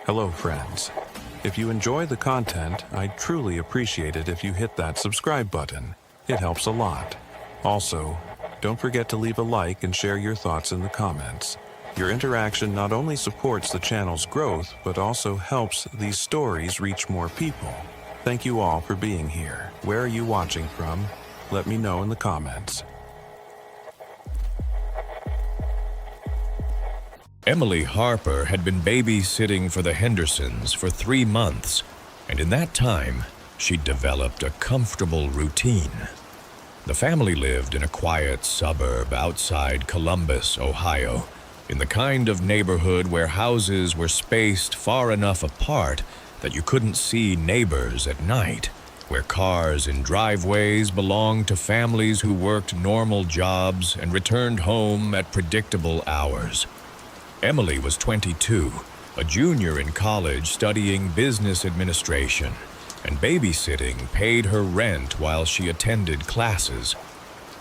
Hello, friends. If you enjoy the content, I'd truly appreciate it if you hit that subscribe button. It helps a lot. Also, don't forget to leave a like and share your thoughts in the comments. Your interaction not only supports the channel's growth, but also helps these stories reach more people. Thank you all for being here. Where are you watching from? Let me know in the comments. Emily Harper had been babysitting for the Hendersons for 3 months, and in that time, she'd developed a comfortable routine. The family lived in a quiet suburb outside Columbus, Ohio, in the kind of neighborhood where houses were spaced far enough apart that you couldn't see neighbors at night, where cars in driveways belonged to families who worked normal jobs and returned home at predictable hours. Emily was 22, a junior in college studying business administration, and babysitting paid her rent while she attended classes.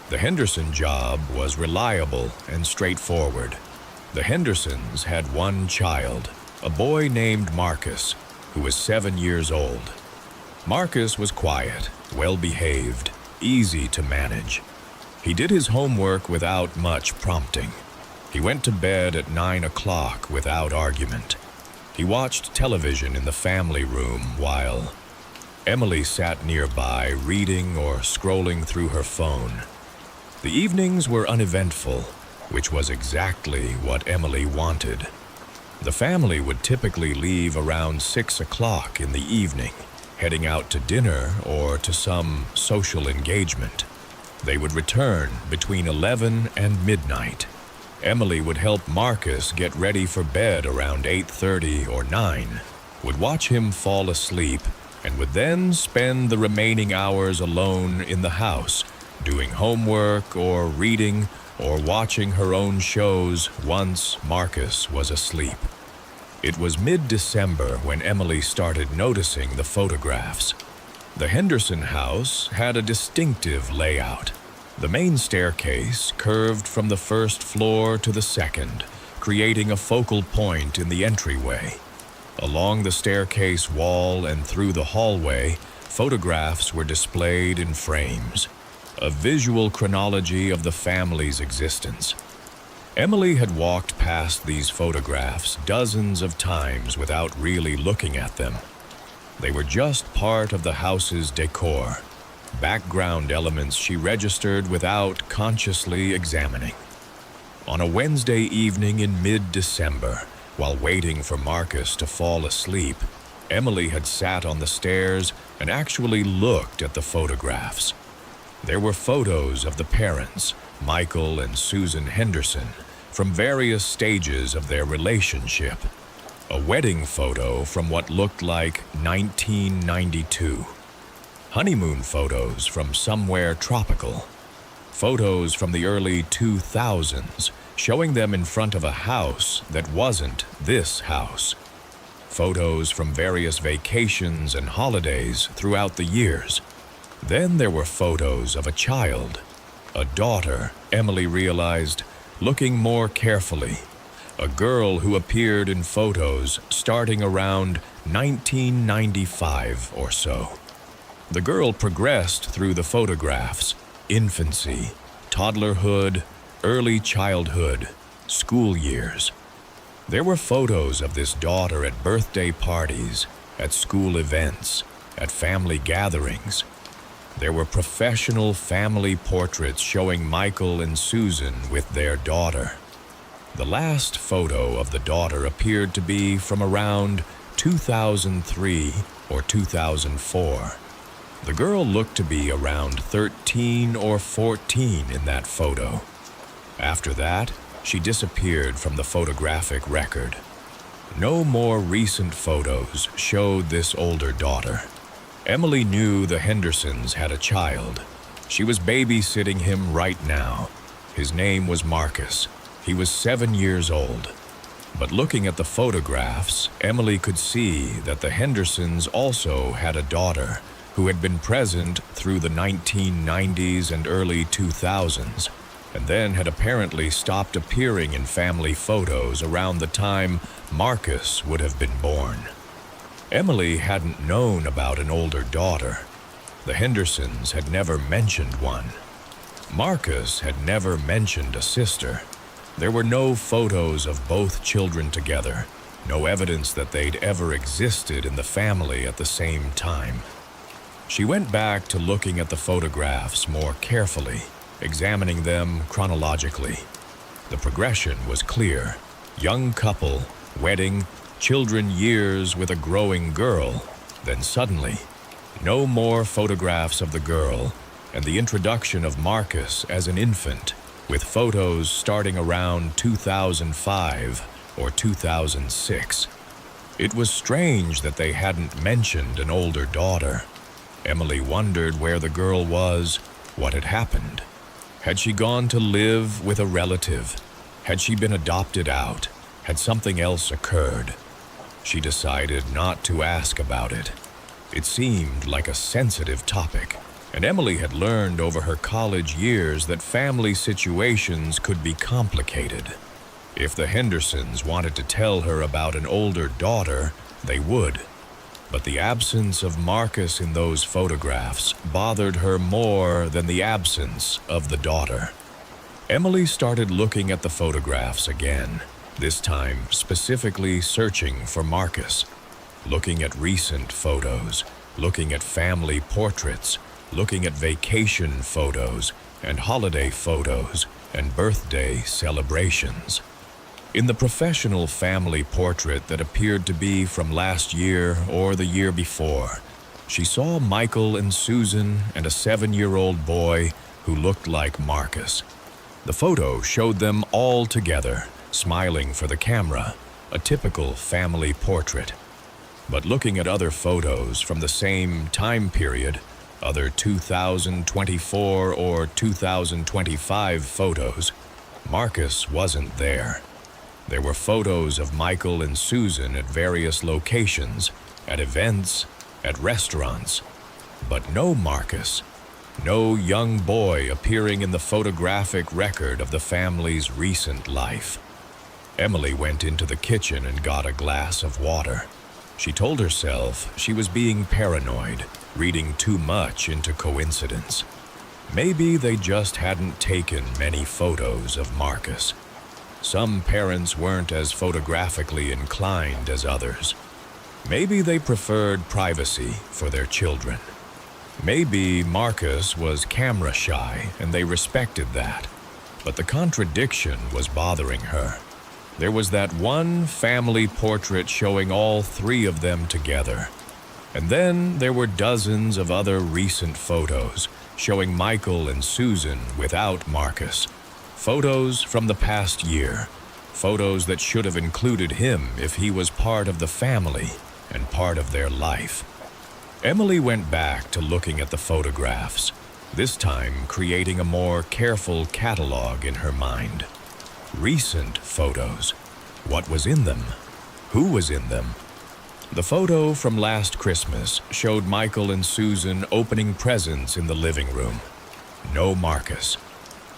The Henderson job was reliable and straightforward. The Hendersons had one child, a boy named Marcus, who was 7 years old. Marcus was quiet, well-behaved, easy to manage. He did his homework without much prompting. He went to bed at 9 o'clock without argument. He watched television in the family room while Emily sat nearby reading or scrolling through her phone. The evenings were uneventful, which was exactly what Emily wanted. The family would typically leave around 6 o'clock in the evening, heading out to dinner or to some social engagement. They would return between 11 and midnight. Emily would help Marcus get ready for bed around 8:30 or 9, would watch him fall asleep, and would then spend the remaining hours alone in the house, doing homework or reading or watching her own shows once Marcus was asleep. It was mid-December when Emily started noticing the photographs. The Henderson house had a distinctive layout. The main staircase curved from the first floor to the second, creating a focal point in the entryway. Along the staircase wall and through the hallway, photographs were displayed in frames, a visual chronology of the family's existence. Emily had walked past these photographs dozens of times without really looking at them. They were just part of the house's decor, background elements she registered without consciously examining. On a Wednesday evening in mid-December, while waiting for Marcus to fall asleep, Emily had sat on the stairs and actually looked at the photographs. There were photos of the parents, Michael and Susan Henderson, from various stages of their relationship. A wedding photo from what looked like 1992. Honeymoon photos from somewhere tropical. Photos from the early 2000s, showing them in front of a house that wasn't this house. Photos from various vacations and holidays throughout the years. Then there were photos of a child, a daughter, Emily realized, looking more carefully. A girl who appeared in photos starting around 1995 or so. The girl progressed through the photographs: infancy, toddlerhood, early childhood, school years. There were photos of this daughter at birthday parties, at school events, at family gatherings. There were professional family portraits showing Michael and Susan with their daughter. The last photo of the daughter appeared to be from around 2003 or 2004. The girl looked to be around 13 or 14 in that photo. After that, she disappeared from the photographic record. No more recent photos showed this older daughter. Emily knew the Hendersons had a child. She was babysitting him right now. His name was Marcus. He was 7 years old. But looking at the photographs, Emily could see that the Hendersons also had a daughter who had been present through the 1990s and early 2000s, and then had apparently stopped appearing in family photos around the time Marcus would have been born. Emily hadn't known about an older daughter. The Hendersons had never mentioned one. Marcus had never mentioned a sister. There were no photos of both children together, no evidence that they'd ever existed in the family at the same time. She went back to looking at the photographs more carefully, examining them chronologically. The progression was clear. Young couple, wedding, children years with a growing girl. Then suddenly, no more photographs of the girl, and the introduction of Marcus as an infant, with photos starting around 2005 or 2006. It was strange that they hadn't mentioned an older daughter. Emily wondered where the girl was, what had happened. Had she gone to live with a relative? Had she been adopted out? Had something else occurred? She decided not to ask about it. It seemed like a sensitive topic, and Emily had learned over her college years that family situations could be complicated. If the Hendersons wanted to tell her about an older daughter, they would. But the absence of Marcus in those photographs bothered her more than the absence of the daughter. Emily started looking at the photographs again, this time specifically searching for Marcus. Looking at recent photos, looking at family portraits, looking at vacation photos and holiday photos and birthday celebrations. In the professional family portrait that appeared to be from last year or the year before, she saw Michael and Susan and a 7-year-old boy who looked like Marcus. The photo showed them all together, smiling for the camera, a typical family portrait. But looking at other photos from the same time period, other 2024 or 2025 photos, Marcus wasn't there. There were photos of Michael and Susan at various locations, at events, at restaurants, but no Marcus, no young boy appearing in the photographic record of the family's recent life. Emily went into the kitchen and got a glass of water. She told herself she was being paranoid, reading too much into coincidence. Maybe they just hadn't taken many photos of Marcus. Some parents weren't as photographically inclined as others. Maybe they preferred privacy for their children. Maybe Marcus was camera shy and they respected that. But the contradiction was bothering her. There was that one family portrait showing all three of them together. And then there were dozens of other recent photos showing Michael and Susan without Marcus. Photos from the past year. Photos that should have included him if he was part of the family and part of their life. Emily went back to looking at the photographs, this time creating a more careful catalog in her mind. Recent photos. What was in them? Who was in them? The photo from last Christmas showed Michael and Susan opening presents in the living room. No Marcus.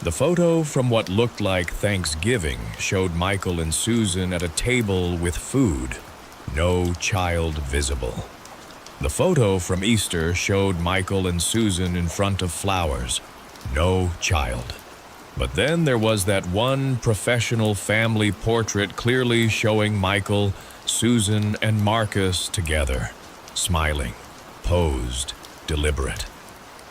The photo from what looked like Thanksgiving showed Michael and Susan at a table with food. No child visible. The photo from Easter showed Michael and Susan in front of flowers. No child. But then there was that one professional family portrait clearly showing Michael, Susan, and Marcus together, smiling, posed, deliberate.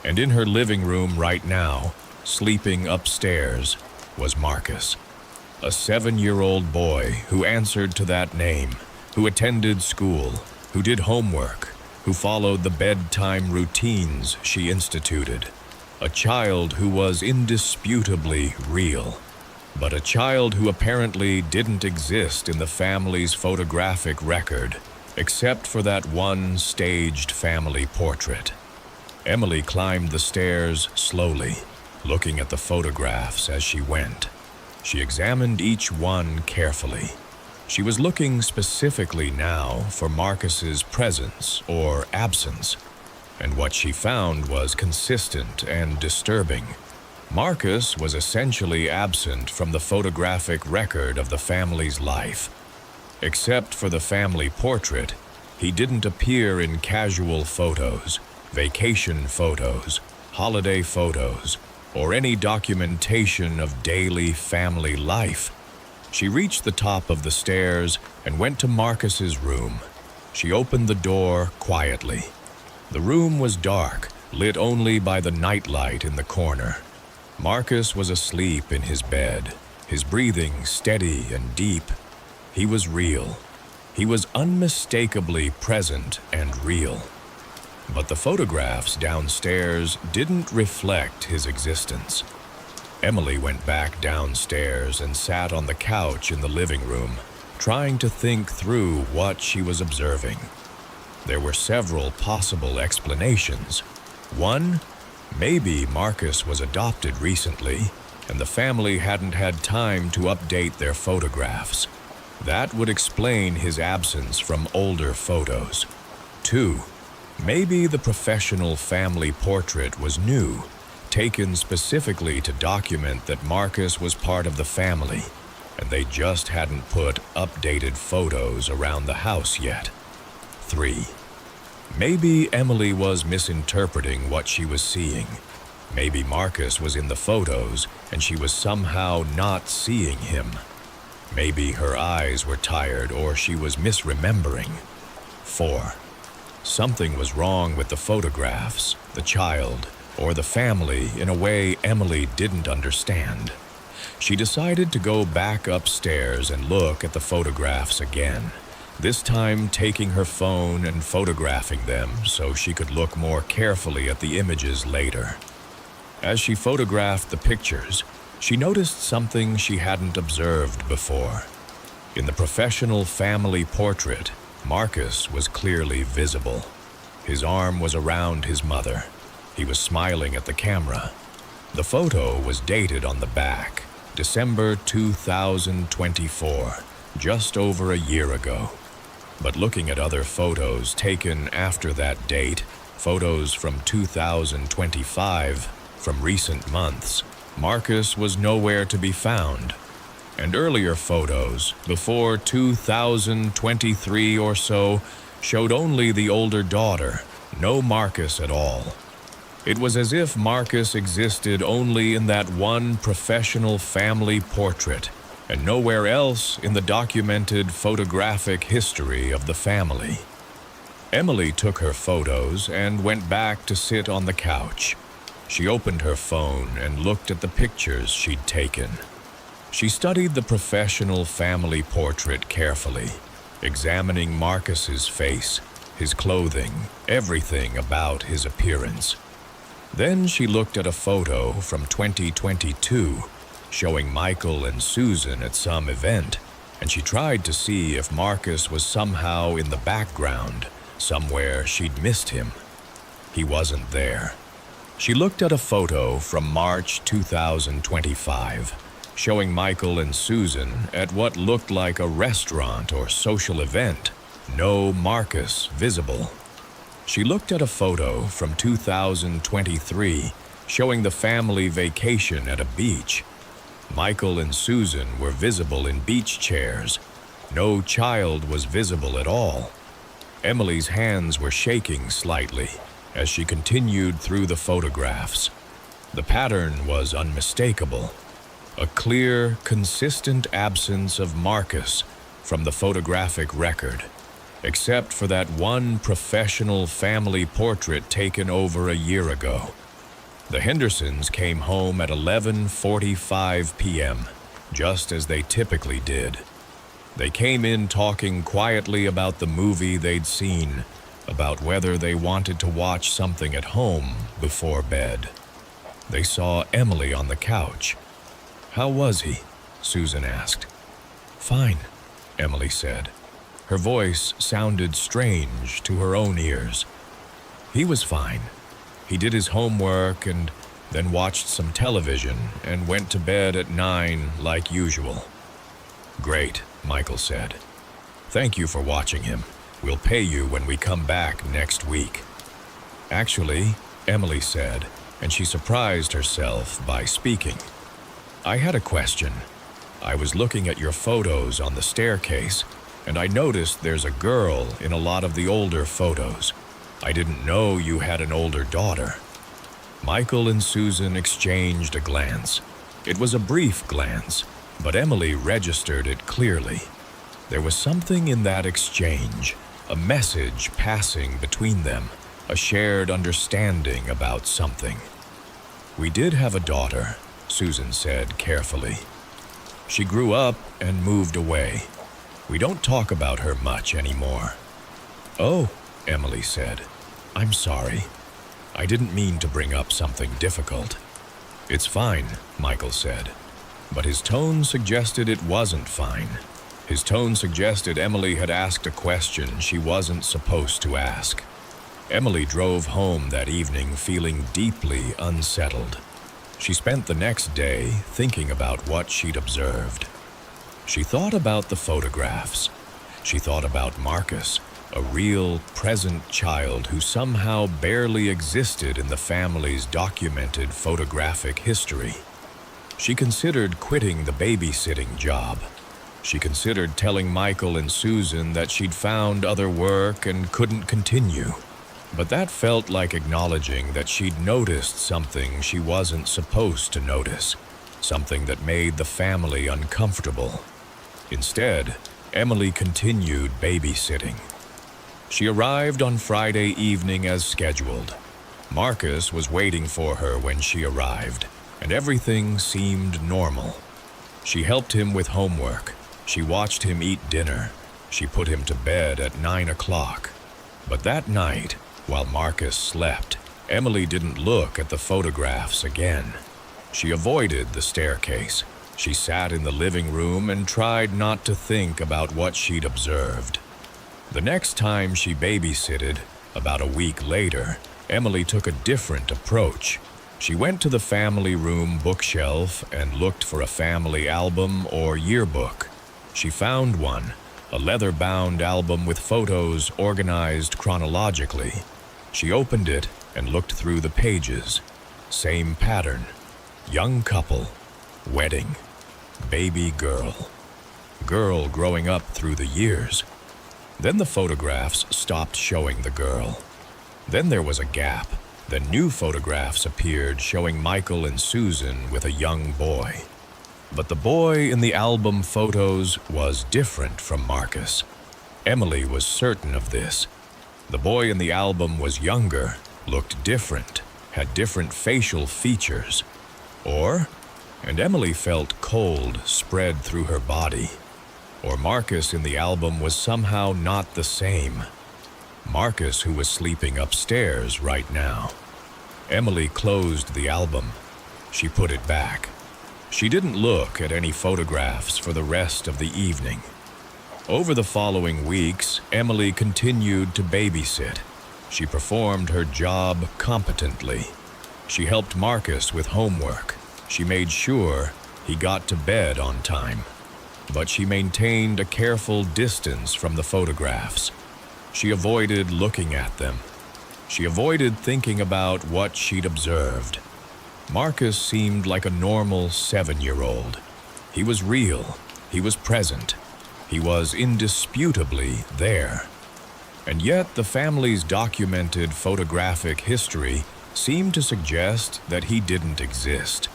And in her living room right now, sleeping upstairs, was Marcus. A 7-year-old boy who answered to that name, who attended school, who did homework, who followed the bedtime routines she instituted. A child who was indisputably real, but a child who apparently didn't exist in the family's photographic record, except for that one staged family portrait. Emily climbed the stairs slowly, looking at the photographs as she went. She examined each one carefully. She was looking specifically now for Marcus's presence or absence. And what she found was consistent and disturbing. Marcus was essentially absent from the photographic record of the family's life. Except for the family portrait, he didn't appear in casual photos, vacation photos, holiday photos, or any documentation of daily family life. She reached the top of the stairs and went to Marcus's room. She opened the door quietly. The room was dark, lit only by the nightlight in the corner. Marcus was asleep in his bed, his breathing steady and deep. He was real. He was unmistakably present and real. But the photographs downstairs didn't reflect his existence. Emily went back downstairs and sat on the couch in the living room, trying to think through what she was observing. There were several possible explanations. One, maybe Marcus was adopted recently, and the family hadn't had time to update their photographs. That would explain his absence from older photos. Two, maybe the professional family portrait was new, taken specifically to document that Marcus was part of the family, and they just hadn't put updated photos around the house yet. 3. Maybe Emily was misinterpreting what she was seeing. Maybe Marcus was in the photos and she was somehow not seeing him. Maybe her eyes were tired or she was misremembering. 4. Something was wrong with the photographs, the child, or the family in a way Emily didn't understand. She decided to go back upstairs and look at the photographs again, this time taking her phone and photographing them so she could look more carefully at the images later. As she photographed the pictures, she noticed something she hadn't observed before. In the professional family portrait, Marcus was clearly visible. His arm was around his mother. He was smiling at the camera. The photo was dated on the back, December 2024, just over a year ago. But looking at other photos taken after that date, photos from 2025, from recent months, Marcus was nowhere to be found. And earlier photos, before 2023 or so, showed only the older daughter, no Marcus at all. It was as if Marcus existed only in that one professional family portrait, and nowhere else in the documented photographic history of the family. Emily took her photos and went back to sit on the couch. She opened her phone and looked at the pictures she'd taken. She studied the professional family portrait carefully, examining Marcus's face, his clothing, everything about his appearance. Then she looked at a photo from 2022, showing Michael and Susan at some event, and she tried to see if Marcus was somehow in the background, somewhere she'd missed him. He wasn't there. She looked at a photo from March 2025, showing Michael and Susan at what looked like a restaurant or social event. No Marcus visible. She looked at a photo from 2023, showing the family vacation at a beach. Michael and Susan were visible in beach chairs. No child was visible at all. Emily's hands were shaking slightly as she continued through the photographs. The pattern was unmistakable. A clear, consistent absence of Marcus from the photographic record, except for that one professional family portrait taken over a year ago. The Hendersons came home at 11:45 p.m., just as they typically did. They came in talking quietly about the movie they'd seen, about whether they wanted to watch something at home before bed. They saw Emily on the couch. "How was he?" Susan asked. "Fine," Emily said. Her voice sounded strange to her own ears. "He was fine. He did his homework and then watched some television and went to bed at 9 like usual." "Great," Michael said. "Thank you for watching him. We'll pay you when we come back next week." "Actually," Emily said, and she surprised herself by speaking, "I had a question. I was looking at your photos on the staircase, and I noticed there's a girl in a lot of the older photos. I didn't know you had an older daughter." Michael and Susan exchanged a glance. It was a brief glance, but Emily registered it clearly. There was something in that exchange, a message passing between them, a shared understanding about something. "We did have a daughter," Susan said carefully. "She grew up and moved away. We don't talk about her much anymore." "Oh," Emily said. "I'm sorry. I didn't mean to bring up something difficult." "It's fine," Michael said. But his tone suggested it wasn't fine. His tone suggested Emily had asked a question she wasn't supposed to ask. Emily drove home that evening feeling deeply unsettled. She spent the next day thinking about what she'd observed. She thought about the photographs. She thought about Marcus, a real, present child who somehow barely existed in the family's documented photographic history. She considered quitting the babysitting job. She considered telling Michael and Susan that she'd found other work and couldn't continue. But that felt like acknowledging that she'd noticed something she wasn't supposed to notice, something that made the family uncomfortable. Instead, Emily continued babysitting. She arrived on Friday evening as scheduled. Marcus was waiting for her when she arrived, and everything seemed normal. She helped him with homework. She watched him eat dinner. She put him to bed at 9 o'clock. But that night, while Marcus slept, Emily didn't look at the photographs again. She avoided the staircase. She sat in the living room and tried not to think about what she'd observed. The next time she babysitted, about a week later, Emily took a different approach. She went to the family room bookshelf and looked for a family album or yearbook. She found one, a leather-bound album with photos organized chronologically. She opened it and looked through the pages. Same pattern. Young couple. Wedding. Baby girl. Girl growing up through the years. Then the photographs stopped showing the girl. Then there was a gap. Then new photographs appeared showing Michael and Susan with a young boy. But the boy in the album photos was different from Marcus. Emily was certain of this. The boy in the album was younger, looked different, had different facial features. And Emily felt cold spread through her body. Or Marcus in the album was somehow not the same. Marcus who was sleeping upstairs right now. Emily closed the album. She put it back. She didn't look at any photographs for the rest of the evening. Over the following weeks, Emily continued to babysit. She performed her job competently. She helped Marcus with homework. She made sure he got to bed on time. But she maintained a careful distance from the photographs. She avoided looking at them. She avoided thinking about what she'd observed. Marcus seemed like a normal 7-year-old. He was real. He was present. He was indisputably there. And yet the family's documented photographic history seemed to suggest that he didn't exist,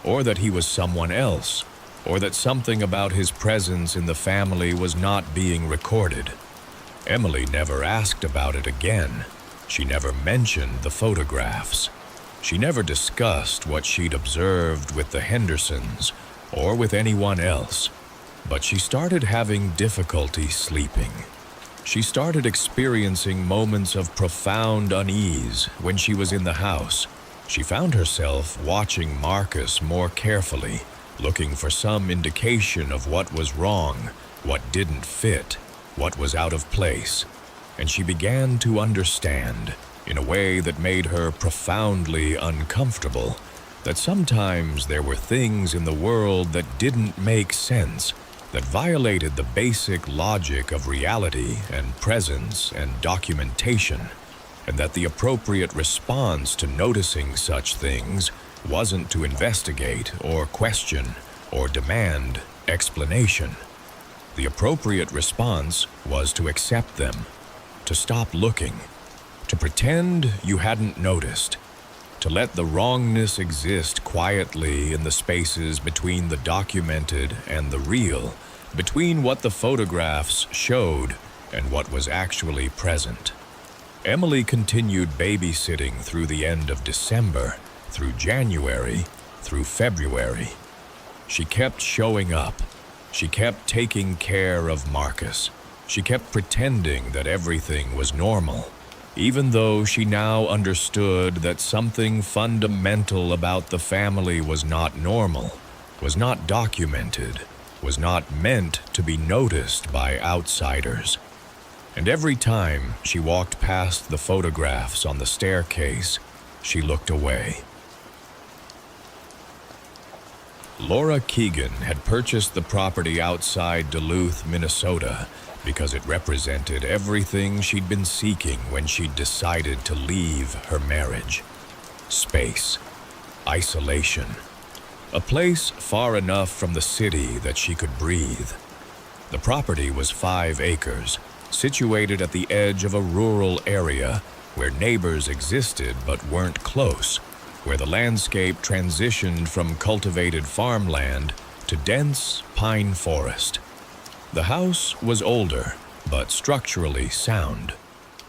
or that he was someone else, or that something about his presence in the family was not being recorded. Emily never asked about it again. She never mentioned the photographs. She never discussed what she'd observed with the Hendersons or with anyone else. But she started having difficulty sleeping. She started experiencing moments of profound unease when she was in the house. She found herself watching Marcus more carefully, looking for some indication of what was wrong, what didn't fit, what was out of place. And she began to understand, in a way that made her profoundly uncomfortable, that sometimes there were things in the world that didn't make sense, that violated the basic logic of reality and presence and documentation, and that the appropriate response to noticing such things wasn't to investigate or question or demand explanation. The appropriate response was to accept them, to stop looking, to pretend you hadn't noticed, to let the wrongness exist quietly in the spaces between the documented and the real, between what the photographs showed and what was actually present. Emily continued babysitting through the end of December, through January, through February. She kept showing up. She kept taking care of Marcus. She kept pretending that everything was normal, even though she now understood that something fundamental about the family was not normal, was not documented, was not meant to be noticed by outsiders. And every time she walked past the photographs on the staircase, she looked away. Laura Keegan had purchased the property outside Duluth, Minnesota, because it represented everything she'd been seeking when she'd decided to leave her marriage. Space, isolation, a place far enough from the city that she could breathe. The property was 5 acres, situated at the edge of a rural area where neighbors existed but weren't close, where the landscape transitioned from cultivated farmland to dense pine forest. The house was older, but structurally sound.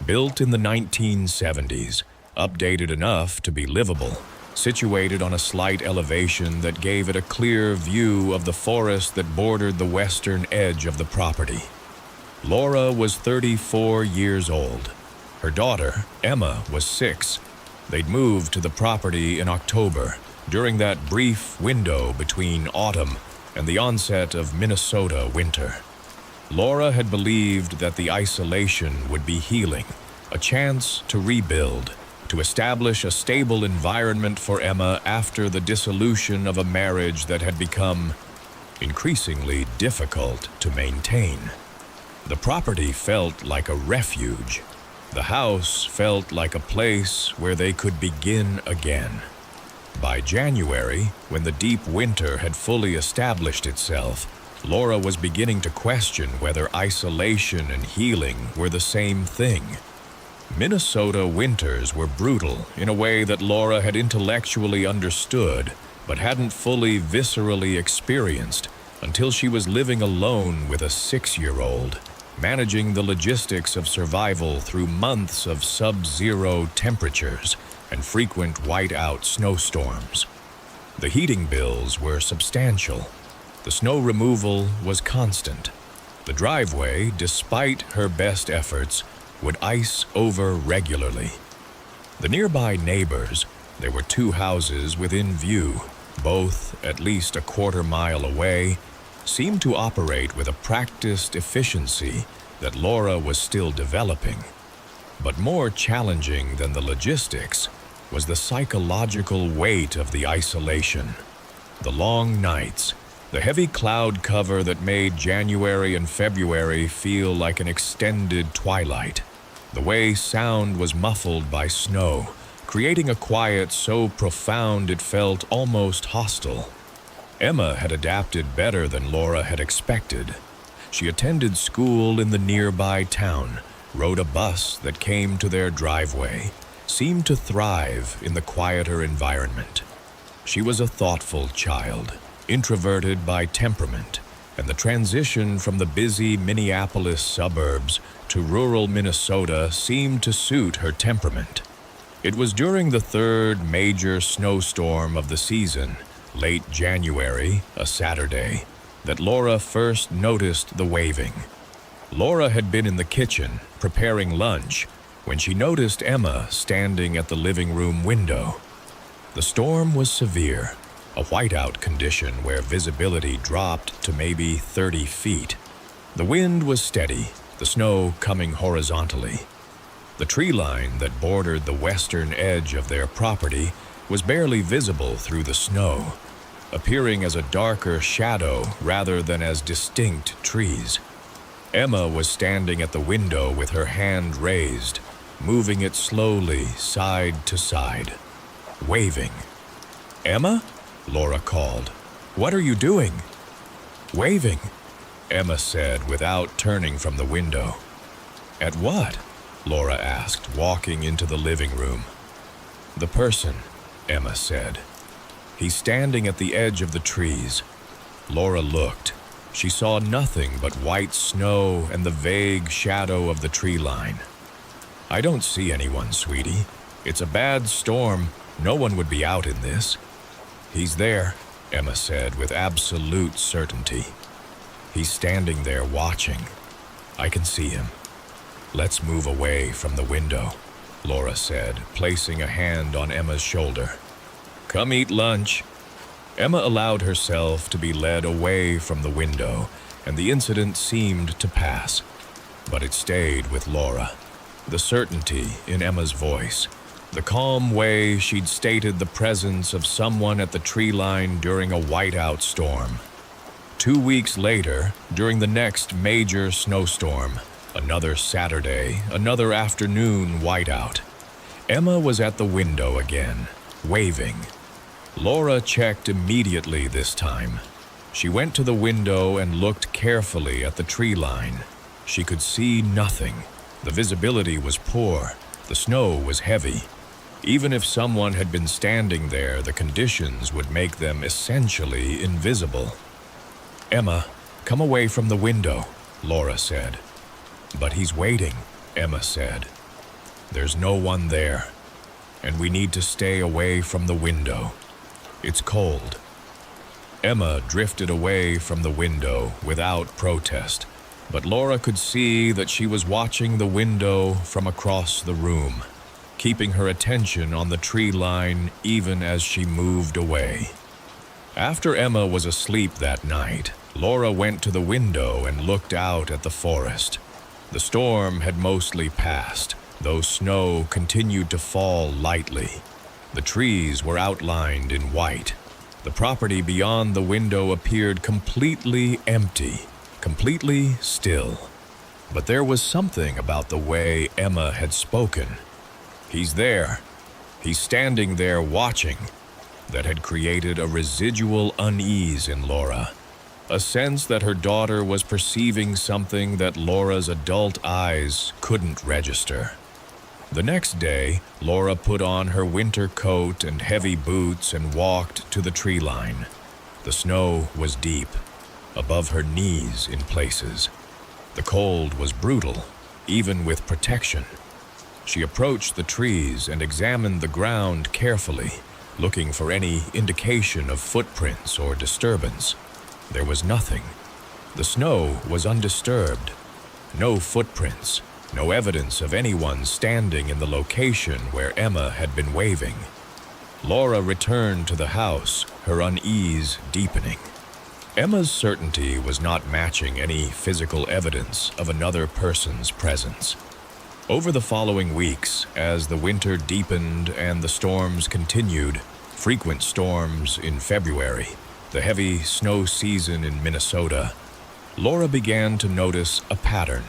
Built in the 1970s, updated enough to be livable, situated on a slight elevation that gave it a clear view of the forest that bordered the western edge of the property. Laura was 34 years old. Her daughter, Emma, was 6. They'd moved to the property in October, during that brief window between autumn and the onset of Minnesota winter. Laura had believed that the isolation would be healing, a chance to rebuild, to establish a stable environment for Emma after the dissolution of a marriage that had become increasingly difficult to maintain. The property felt like a refuge. The house felt like a place where they could begin again. By January, when the deep winter had fully established itself, Laura was beginning to question whether isolation and healing were the same thing. Minnesota winters were brutal in a way that Laura had intellectually understood, but hadn't fully viscerally experienced until she was living alone with a 6-year-old, managing the logistics of survival through months of sub-zero temperatures and frequent whiteout snowstorms. The heating bills were substantial. The snow removal was constant. The driveway, despite her best efforts, would ice over regularly. The nearby neighbors, there were 2 houses within view, both at least a quarter-mile away, seemed to operate with a practiced efficiency that Laura was still developing. But more challenging than the logistics was the psychological weight of the isolation. The long nights, the heavy cloud cover that made January and February feel like an extended twilight. The way sound was muffled by snow, creating a quiet so profound it felt almost hostile. Emma had adapted better than Laura had expected. She attended school in the nearby town, rode a bus that came to their driveway, seemed to thrive in the quieter environment. She was a thoughtful child, introverted by temperament, and the transition from the busy Minneapolis suburbs to rural Minnesota seemed to suit her temperament. It was during the 3rd major snowstorm of the season, late January, a Saturday, that Laura first noticed the waving. Laura had been in the kitchen, preparing lunch, when she noticed Emma standing at the living room window. The storm was severe, a whiteout condition where visibility dropped to maybe 30 feet. The wind was steady, the snow coming horizontally. The tree line that bordered the western edge of their property was barely visible through the snow, appearing as a darker shadow rather than as distinct trees. Emma was standing at the window with her hand raised, moving it slowly side to side, waving. "Emma?" Laura called. "What are you doing?" "Waving." Emma said without turning from the window. At what? Laura asked, walking into the living room. The person, Emma said. He's standing at the edge of the trees. Laura looked. She saw nothing but white snow and the vague shadow of the tree line. I don't see anyone, sweetie. It's a bad storm. No one would be out in this. He's there, Emma said with absolute certainty. He's standing there watching. I can see him. Let's move away from the window, Laura said, placing a hand on Emma's shoulder. Come eat lunch. Emma allowed herself to be led away from the window, and the incident seemed to pass. But it stayed with Laura. The certainty in Emma's voice, the calm way she'd stated the presence of someone at the tree line during a whiteout storm. 2 weeks later, during the next major snowstorm, another Saturday, another afternoon whiteout, Emma was at the window again, waving. Laura checked immediately this time. She went to the window and looked carefully at the tree line. She could see nothing. The visibility was poor. The snow was heavy. Even if someone had been standing there, the conditions would make them essentially invisible. Emma, come away from the window, Laura said. But he's waiting, Emma said. There's no one there, and we need to stay away from the window. It's cold. Emma drifted away from the window without protest, but Laura could see that she was watching the window from across the room, keeping her attention on the tree line even as she moved away. After Emma was asleep that night, Laura went to the window and looked out at the forest. The storm had mostly passed, though snow continued to fall lightly. The trees were outlined in white. The property beyond the window appeared completely empty, completely still. But there was something about the way Emma had spoken. He's there. He's standing there watching. That had created a residual unease in Laura. A sense that her daughter was perceiving something that Laura's adult eyes couldn't register. The next day, Laura put on her winter coat and heavy boots and walked to the tree line. The snow was deep, above her knees in places. The cold was brutal, even with protection. She approached the trees and examined the ground carefully, looking for any indication of footprints or disturbance. There was nothing. The snow was undisturbed. No footprints. No evidence of anyone standing in the location where Emma had been waving. Laura returned to the house, her unease deepening. Emma's certainty was not matching any physical evidence of another person's presence. Over the following weeks, as the winter deepened and the storms continued, frequent storms in February, the heavy snow season in Minnesota, Laura began to notice a pattern.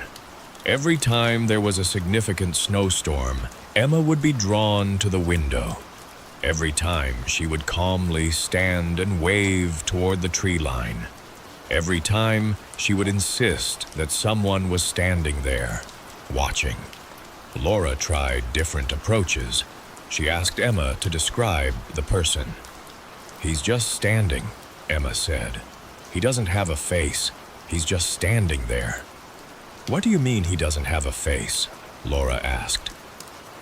Every time there was a significant snowstorm, Emma would be drawn to the window. Every time she would calmly stand and wave toward the tree line. Every time she would insist that someone was standing there, watching. Laura tried different approaches. She asked Emma to describe the person. He's just standing, Emma said. He doesn't have a face. He's just standing there. What do you mean he doesn't have a face? Laura asked.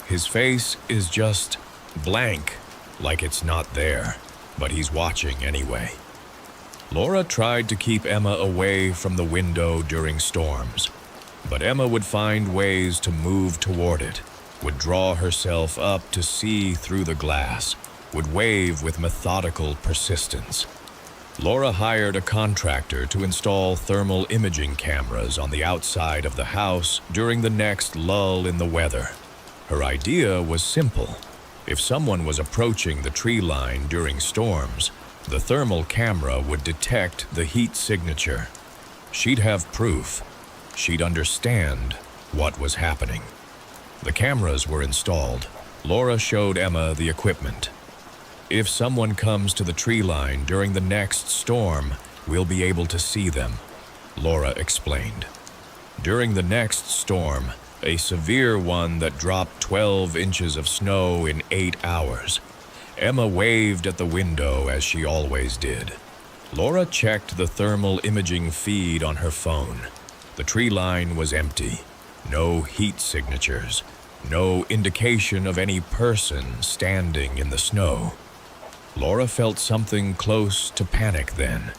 His face is just blank, like it's not there, but he's watching anyway. Laura tried to keep Emma away from the window during storms, but Emma would find ways to move toward it, would draw herself up to see through the glass, would wave with methodical persistence. Laura hired a contractor to install thermal imaging cameras on the outside of the house during the next lull in the weather. Her idea was simple. If someone was approaching the tree line during storms, the thermal camera would detect the heat signature. She'd have proof. She'd understand what was happening. The cameras were installed. Laura showed Emma the equipment. If someone comes to the tree line during the next storm, we'll be able to see them. Laura explained. During the next storm, a severe one that dropped 12 inches of snow in 8 hours, Emma waved at the window as she always did. Laura checked the thermal imaging feed on her phone. The tree line was empty. No heat signatures. No indication of any person standing in the snow. Laura felt something close to panic then.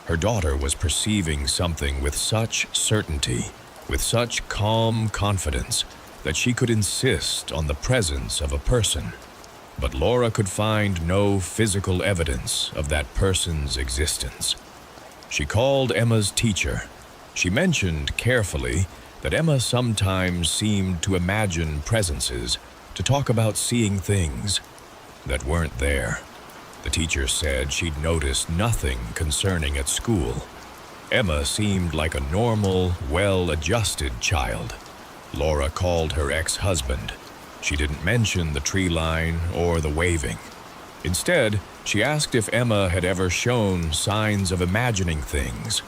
Her daughter was perceiving something with such certainty, with such calm confidence, that she could insist on the presence of a person. But Laura could find no physical evidence of that person's existence. She called Emma's teacher. She mentioned carefully that Emma sometimes seemed to imagine presences, to talk about seeing things that weren't there. The teacher said she'd noticed nothing concerning at school. Emma seemed like a normal, well-adjusted child. Laura called her ex-husband. She didn't mention the tree line or the waving. Instead, she asked if Emma had ever shown signs of imagining things,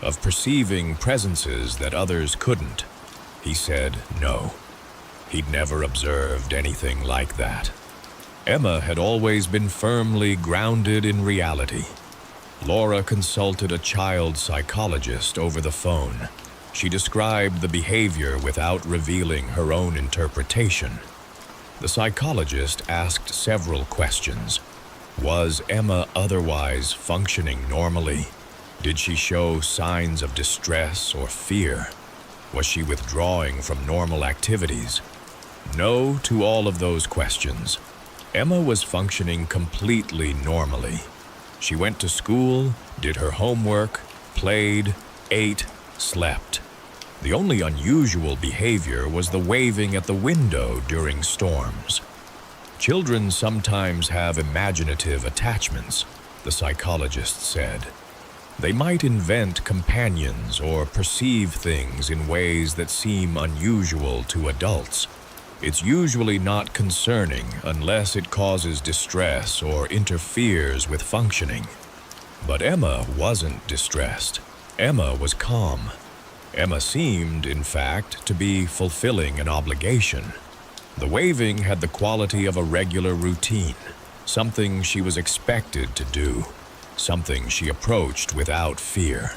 of perceiving presences that others couldn't. He said no. He'd never observed anything like that. Emma had always been firmly grounded in reality. Laura consulted a child psychologist over the phone. She described the behavior without revealing her own interpretation. The psychologist asked several questions. Was Emma otherwise functioning normally? Did she show signs of distress or fear? Was she withdrawing from normal activities? No to all of those questions. Emma was functioning completely normally. She went to school, did her homework, played, ate, slept. The only unusual behavior was the waving at the window during storms. Children sometimes have imaginative attachments, the psychologist said. They might invent companions or perceive things in ways that seem unusual to adults. It's usually not concerning unless it causes distress or interferes with functioning. But Emma wasn't distressed. Emma was calm. Emma seemed, in fact, to be fulfilling an obligation. The waving had the quality of a regular routine, something she was expected to do, something she approached without fear.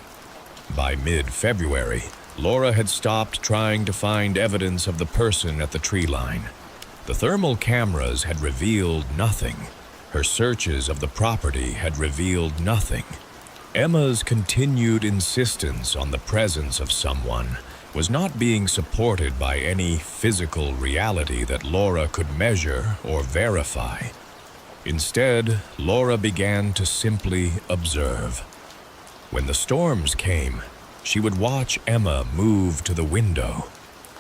By mid-February, Laura had stopped trying to find evidence of the person at the tree line. The thermal cameras had revealed nothing. Her searches of the property had revealed nothing. Emma's continued insistence on the presence of someone was not being supported by any physical reality that Laura could measure or verify. Instead, Laura began to simply observe. When the storms came, she would watch Emma move to the window.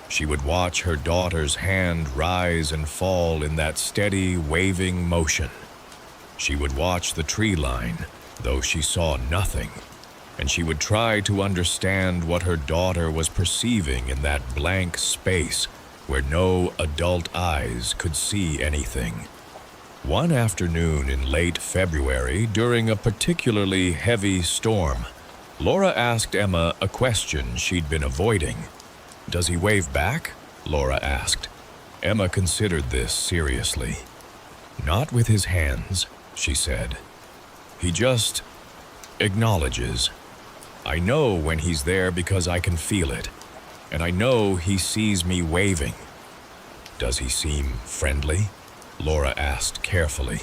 She would watch her daughter's hand rise and fall in that steady, waving motion. She would watch the tree line, though she saw nothing, and she would try to understand what her daughter was perceiving in that blank space where no adult eyes could see anything. One afternoon in late February, during a particularly heavy storm, Laura asked Emma a question she'd been avoiding. "Does he wave back?" Laura asked. Emma considered this seriously. "Not with his hands," she said. "He just acknowledges. I know when he's there because I can feel it, and I know he sees me waving." "Does he seem friendly?" Laura asked carefully.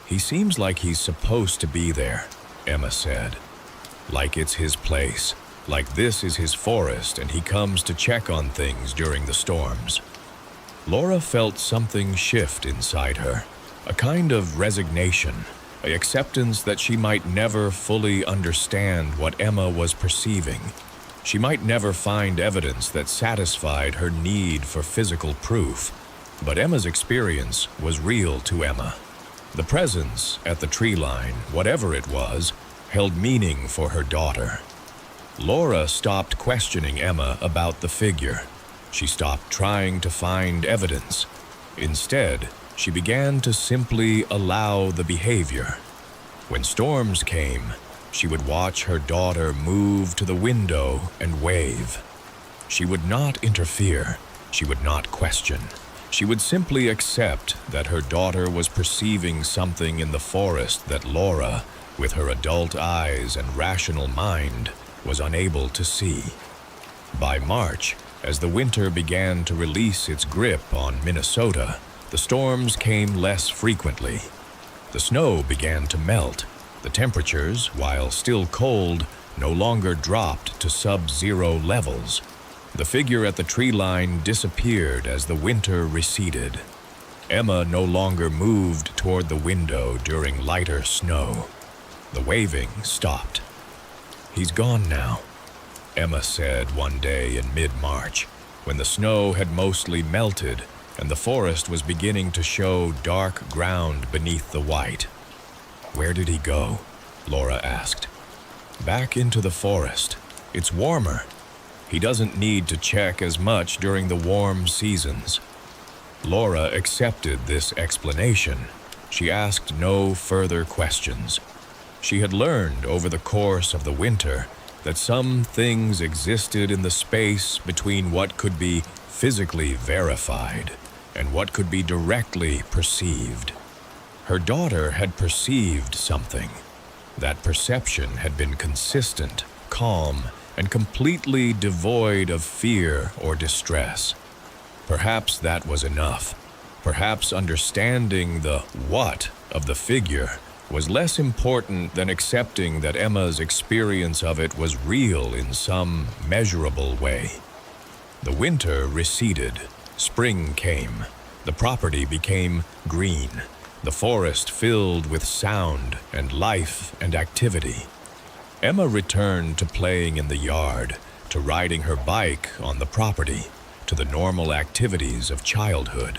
"He seems like he's supposed to be there," Emma said. "Like it's his place, like this is his forest and he comes to check on things during the storms." Laura felt something shift inside her, a kind of resignation, an acceptance that she might never fully understand what Emma was perceiving. She might never find evidence that satisfied her need for physical proof. But Emma's experience was real to Emma. The presence at the tree line, whatever it was, held meaning for her daughter. Laura stopped questioning Emma about the figure. She stopped trying to find evidence. Instead, she began to simply allow the behavior. When storms came, She would watch her daughter move to the window and wave. She would not interfere. She would not question. She would simply accept that her daughter was perceiving something in the forest that Laura, with her adult eyes and rational mind, was unable to see. By March, as the winter began to release its grip on Minnesota, the storms came less frequently. The snow began to melt. The temperatures, while still cold, no longer dropped to sub-zero levels. The figure at the tree line disappeared as the winter receded. Emma no longer moved toward the window during lighter snow. The waving stopped. "He's gone now," Emma said one day in mid-March, when the snow had mostly melted and the forest was beginning to show dark ground beneath the white. "Where did he go?" Laura asked. "Back into the forest. It's warmer. He doesn't need to check as much during the warm seasons." Laura accepted this explanation. She asked no further questions. She had learned over the course of the winter that some things existed in the space between what could be physically verified and what could be directly perceived. Her daughter had perceived something. That perception had been consistent, calm, and completely devoid of fear or distress. Perhaps that was enough. Perhaps understanding the what of the figure was less important than accepting that Emma's experience of it was real in some measurable way. The winter receded. Spring came. The property became green. The forest filled with sound and life and activity. Emma returned to playing in the yard, to riding her bike on the property, to the normal activities of childhood.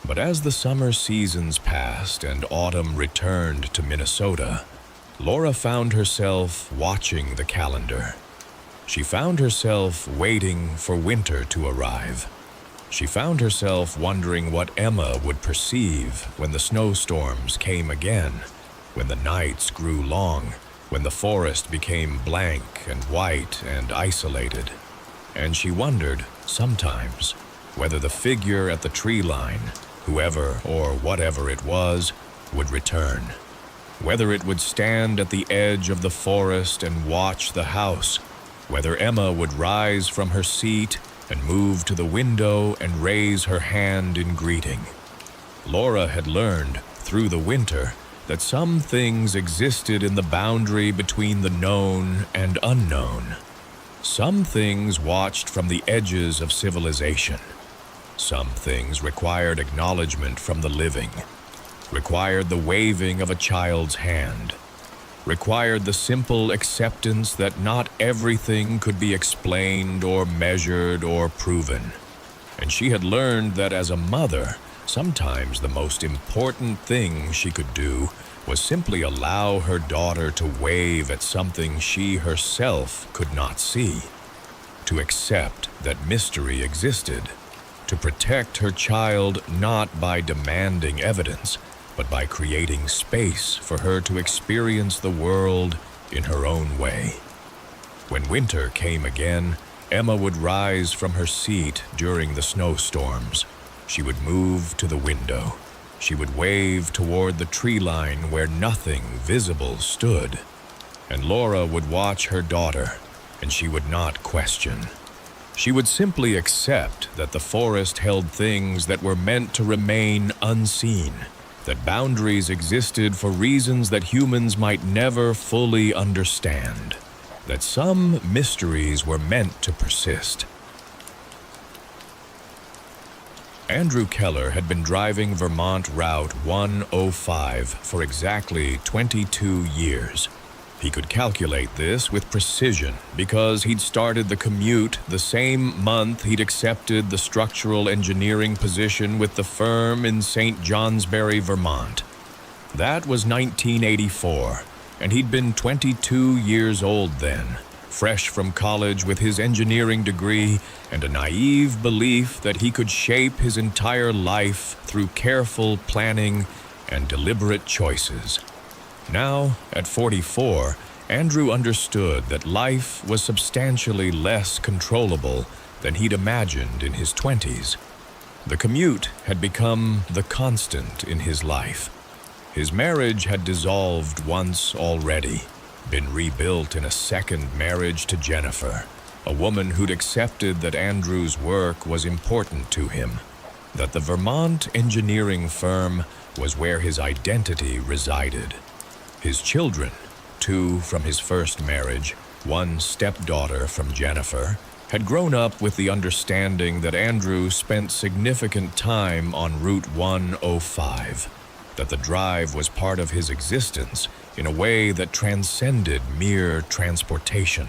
But as the summer seasons passed and autumn returned to Minnesota, Laura found herself watching the calendar. She found herself waiting for winter to arrive. She found herself wondering what Emma would perceive when the snowstorms came again, when the nights grew long, when the forest became blank and white and isolated. And she wondered, sometimes, whether the figure at the tree line, whoever or whatever it was, would return. Whether it would stand at the edge of the forest and watch the house. Whether Emma would rise from her seat and move to the window and raise her hand in greeting. Laura had learned, through the winter, that some things existed in the boundary between the known and unknown. Some things watched from the edges of civilization. Some things required acknowledgement from the living, required the waving of a child's hand, required the simple acceptance that not everything could be explained or measured or proven. And she had learned that as a mother, sometimes the most important thing she could do was simply allow her daughter to wave at something she herself could not see, to accept that mystery existed, to protect her child not by demanding evidence, but by creating space for her to experience the world in her own way. When winter came again, Emma would rise from her seat during the snowstorms. She would move to the window. She would wave toward the tree line where nothing visible stood. And Laura would watch her daughter, and she would not question. She would simply accept that the forest held things that were meant to remain unseen, that boundaries existed for reasons that humans might never fully understand, that some mysteries were meant to persist. Andrew Keller had been driving Vermont Route 105 for exactly 22 years. He could calculate this with precision because he'd started the commute the same month he'd accepted the structural engineering position with the firm in St. Johnsbury, Vermont. That was 1984, and he'd been 22 years old then, fresh from college with his engineering degree and a naive belief that he could shape his entire life through careful planning and deliberate choices. Now, at 44, Andrew understood that life was substantially less controllable than he'd imagined in his 20s. The commute had become the constant in his life. His marriage had dissolved once already, been rebuilt in a second marriage to Jennifer, a woman who'd accepted that Andrew's work was important to him, that the Vermont engineering firm was where his identity resided. His children, 2 from his first marriage, 1 stepdaughter from Jennifer, had grown up with the understanding that Andrew spent significant time on Route 105, that the drive was part of his existence in a way that transcended mere transportation.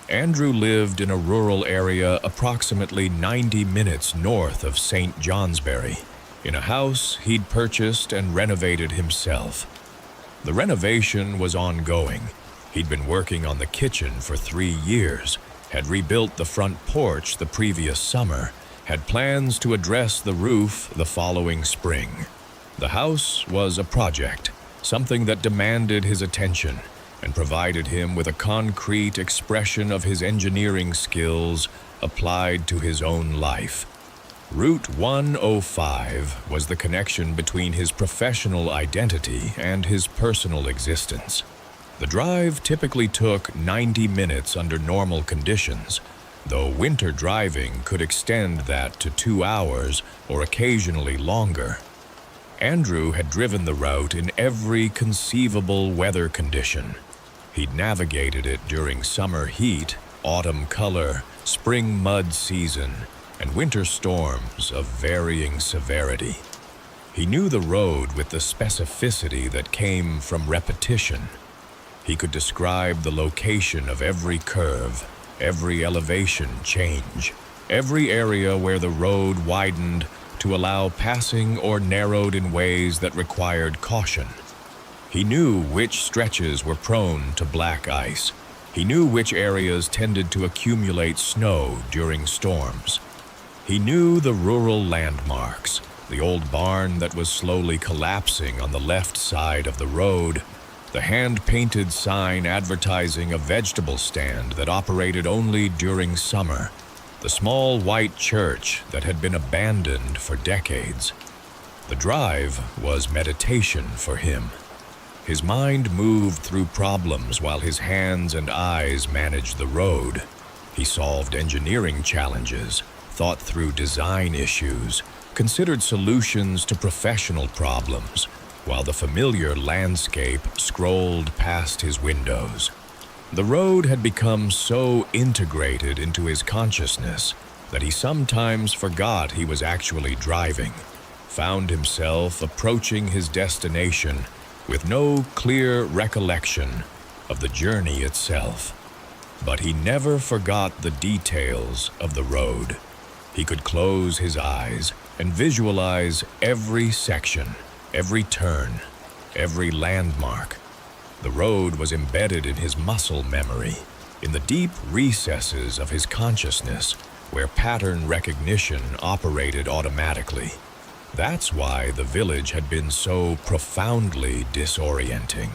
Andrew lived in a rural area approximately 90 minutes north of St. Johnsbury, in a house he'd purchased and renovated himself. The renovation was ongoing. He'd been working on the kitchen for 3 years, had rebuilt the front porch the previous summer, had plans to address the roof the following spring. The house was a project, something that demanded his attention and provided him with a concrete expression of his engineering skills applied to his own life. Route 105 was the connection between his professional identity and his personal existence. The drive typically took 90 minutes under normal conditions, though winter driving could extend that to 2 hours or occasionally longer. Andrew had driven the route in every conceivable weather condition. He'd navigated it during summer heat, autumn color, spring mud season, and winter storms of varying severity. He knew the road with the specificity that came from repetition. He could describe the location of every curve, every elevation change, every area where the road widened to allow passing or narrowed in ways that required caution. He knew which stretches were prone to black ice. He knew which areas tended to accumulate snow during storms. He knew the rural landmarks, the old barn that was slowly collapsing on the left side of the road, the hand-painted sign advertising a vegetable stand that operated only during summer, the small white church that had been abandoned for decades. The drive was meditation for him. His mind moved through problems while his hands and eyes managed the road. He solved engineering challenges, thought through design issues, considered solutions to professional problems, while the familiar landscape scrolled past his windows. The road had become so integrated into his consciousness that he sometimes forgot he was actually driving, found himself approaching his destination with no clear recollection of the journey itself. But he never forgot the details of the road. He could close his eyes and visualize every section, every turn, every landmark. The road was embedded in his muscle memory, in the deep recesses of his consciousness, where pattern recognition operated automatically. That's why the village had been so profoundly disorienting.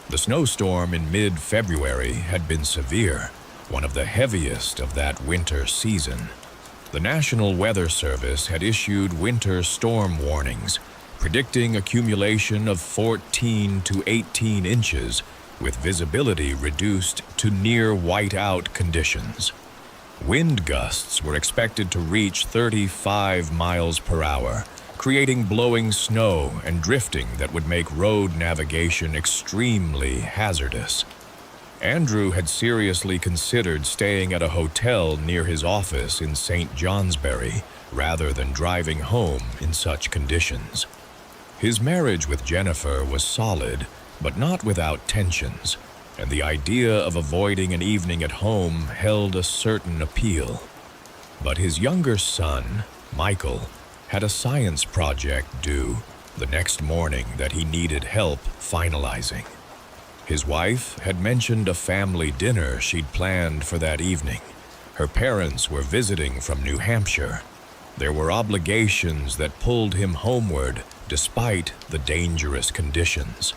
The snowstorm in mid-February had been severe, one of the heaviest of that winter season. The National Weather Service had issued winter storm warnings, predicting accumulation of 14 to 18 inches, with visibility reduced to near whiteout conditions. Wind gusts were expected to reach 35 miles per hour, creating blowing snow and drifting that would make road navigation extremely hazardous. Andrew had seriously considered staying at a hotel near his office in St. Johnsbury rather than driving home in such conditions. His marriage with Jennifer was solid, but not without tensions, and the idea of avoiding an evening at home held a certain appeal. But his younger son, Michael, had a science project due the next morning that he needed help finalizing. His wife had mentioned a family dinner she'd planned for that evening. Her parents were visiting from New Hampshire. There were obligations that pulled him homeward despite the dangerous conditions.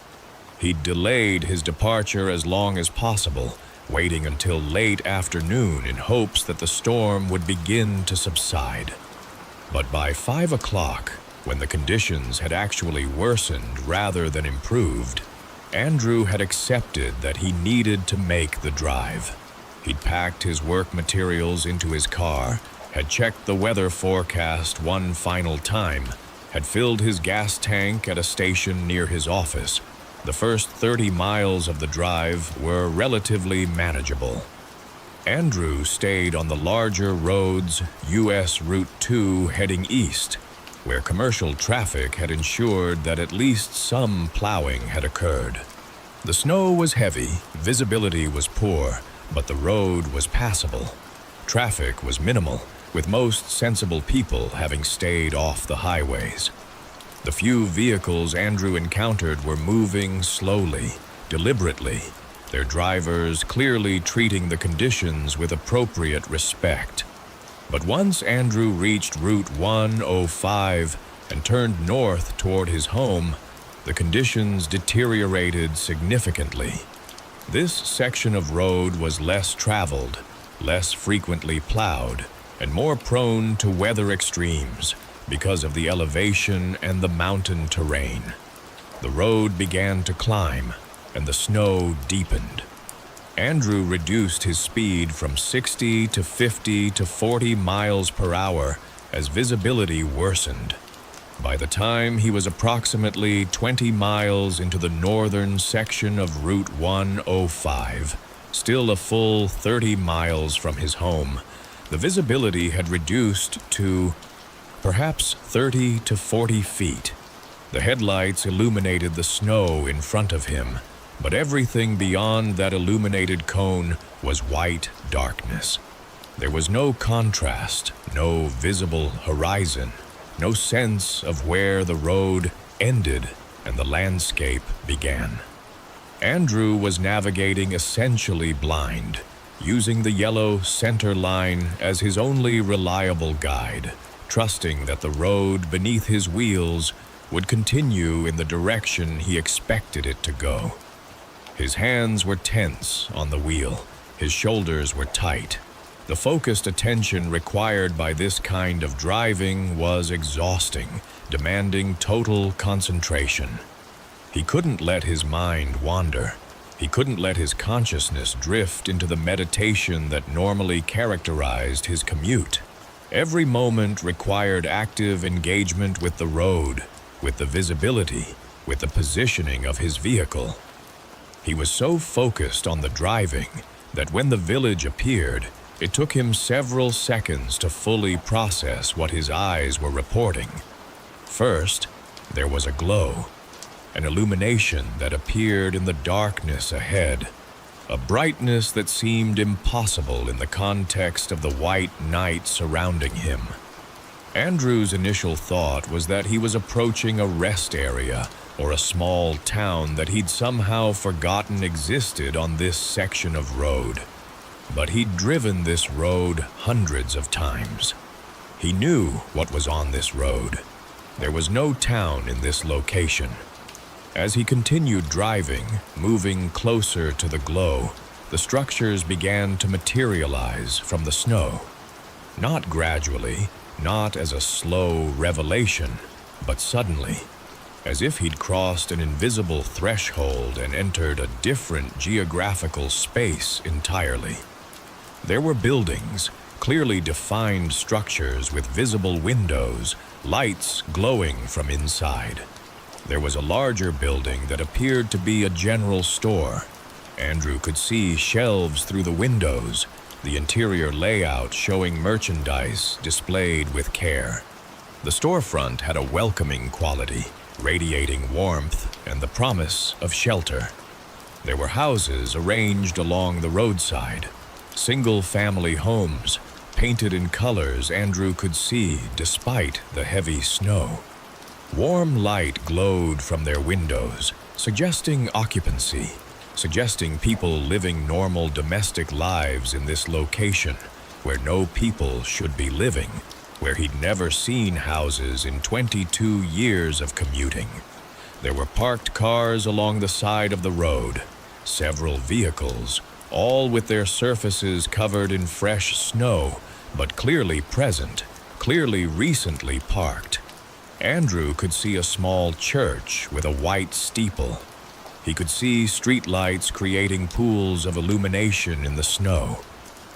He'd delayed his departure as long as possible, waiting until late afternoon in hopes that the storm would begin to subside. But by 5 o'clock, when the conditions had actually worsened rather than improved, Andrew had accepted that he needed to make the drive. He'd packed his work materials into his car, had checked the weather forecast one final time, had filled his gas tank at a station near his office. The first 30 miles of the drive were relatively manageable. Andrew stayed on the larger roads, US Route 2 heading east, where commercial traffic had ensured that at least some plowing had occurred. The snow was heavy, visibility was poor, but the road was passable. Traffic was minimal, with most sensible people having stayed off the highways. The few vehicles Andrew encountered were moving slowly, deliberately, their drivers clearly treating the conditions with appropriate respect. But once Andrew reached Route 105 and turned north toward his home, the conditions deteriorated significantly. This section of road was less traveled, less frequently plowed, and more prone to weather extremes because of the elevation and the mountain terrain. The road began to climb, and the snow deepened. Andrew reduced his speed from 60 to 50 to 40 miles per hour as visibility worsened. By the time he was approximately 20 miles into the northern section of Route 105, still a full 30 miles from his home, the visibility had reduced to perhaps 30 to 40 feet. The headlights illuminated the snow in front of him, but everything beyond that illuminated cone was white darkness. There was no contrast, no visible horizon, no sense of where the road ended and the landscape began. Andrew was navigating essentially blind, using the yellow center line as his only reliable guide, trusting that the road beneath his wheels would continue in the direction he expected it to go. His hands were tense on the wheel, his shoulders were tight. The focused attention required by this kind of driving was exhausting, demanding total concentration. He couldn't let his mind wander. He couldn't let his consciousness drift into the meditation that normally characterized his commute. Every moment required active engagement with the road, with the visibility, with the positioning of his vehicle. He was so focused on the driving that when the village appeared, it took him several seconds to fully process what his eyes were reporting. First, there was a glow, an illumination that appeared in the darkness ahead, a brightness that seemed impossible in the context of the white night surrounding him. Andrew's initial thought was that he was approaching a rest area or a small town that he'd somehow forgotten existed on this section of road. But he'd driven this road hundreds of times. He knew what was on this road. There was no town in this location. As he continued driving, moving closer to the glow, the structures began to materialize from the snow. Not gradually, not as a slow revelation, but suddenly, as if he'd crossed an invisible threshold and entered a different geographical space entirely. There were buildings, clearly defined structures with visible windows, lights glowing from inside. There was a larger building that appeared to be a general store. Andrew could see shelves through the windows, the interior layout showing merchandise displayed with care. The storefront had a welcoming quality, radiating warmth and the promise of shelter. There were houses arranged along the roadside, single-family homes, painted in colors Andrew could see despite the heavy snow. Warm light glowed from their windows, suggesting occupancy, suggesting people living normal domestic lives in this location, where no people should be living, where he'd never seen houses in 22 years of commuting. There were parked cars along the side of the road, several vehicles, all with their surfaces covered in fresh snow, but clearly present, clearly recently parked. Andrew could see a small church with a white steeple. He could see streetlights creating pools of illumination in the snow.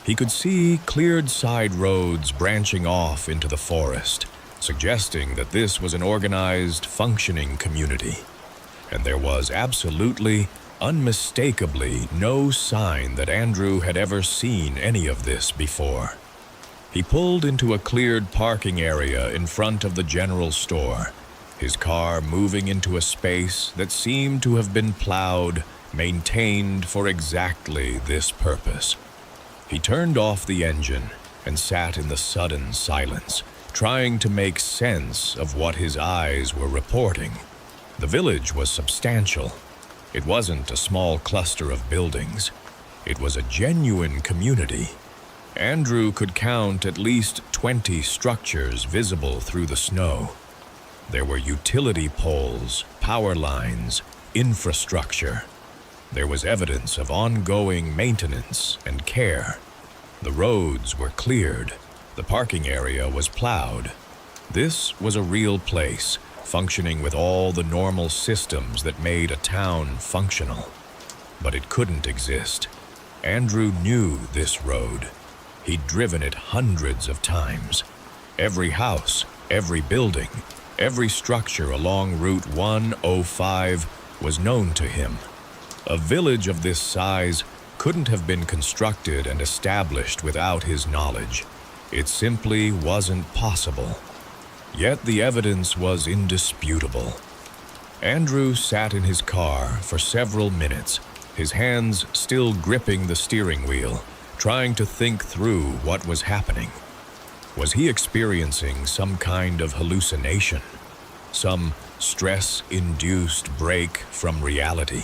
He could see cleared side roads branching off into the forest, suggesting that this was an organized, functioning community. And there was absolutely, unmistakably no sign that Andrew had ever seen any of this before. He pulled into a cleared parking area in front of the general store, his car moving into a space that seemed to have been plowed, maintained for exactly this purpose. He turned off the engine and sat in the sudden silence, trying to make sense of what his eyes were reporting. The village was substantial. It wasn't a small cluster of buildings. It was a genuine community. Andrew could count at least 20 structures visible through the snow. There were utility poles, power lines, infrastructure. There was evidence of ongoing maintenance and care. The roads were cleared. The parking area was plowed. This was a real place, functioning with all the normal systems that made a town functional. But it couldn't exist. Andrew knew this road. He'd driven it hundreds of times. Every house, every building, every structure along Route 105 was known to him. A village of this size couldn't have been constructed and established without his knowledge. It simply wasn't possible. Yet the evidence was indisputable. Andrew sat in his car for several minutes, his hands still gripping the steering wheel, trying to think through what was happening. Was he experiencing some kind of hallucination? Some stress-induced break from reality?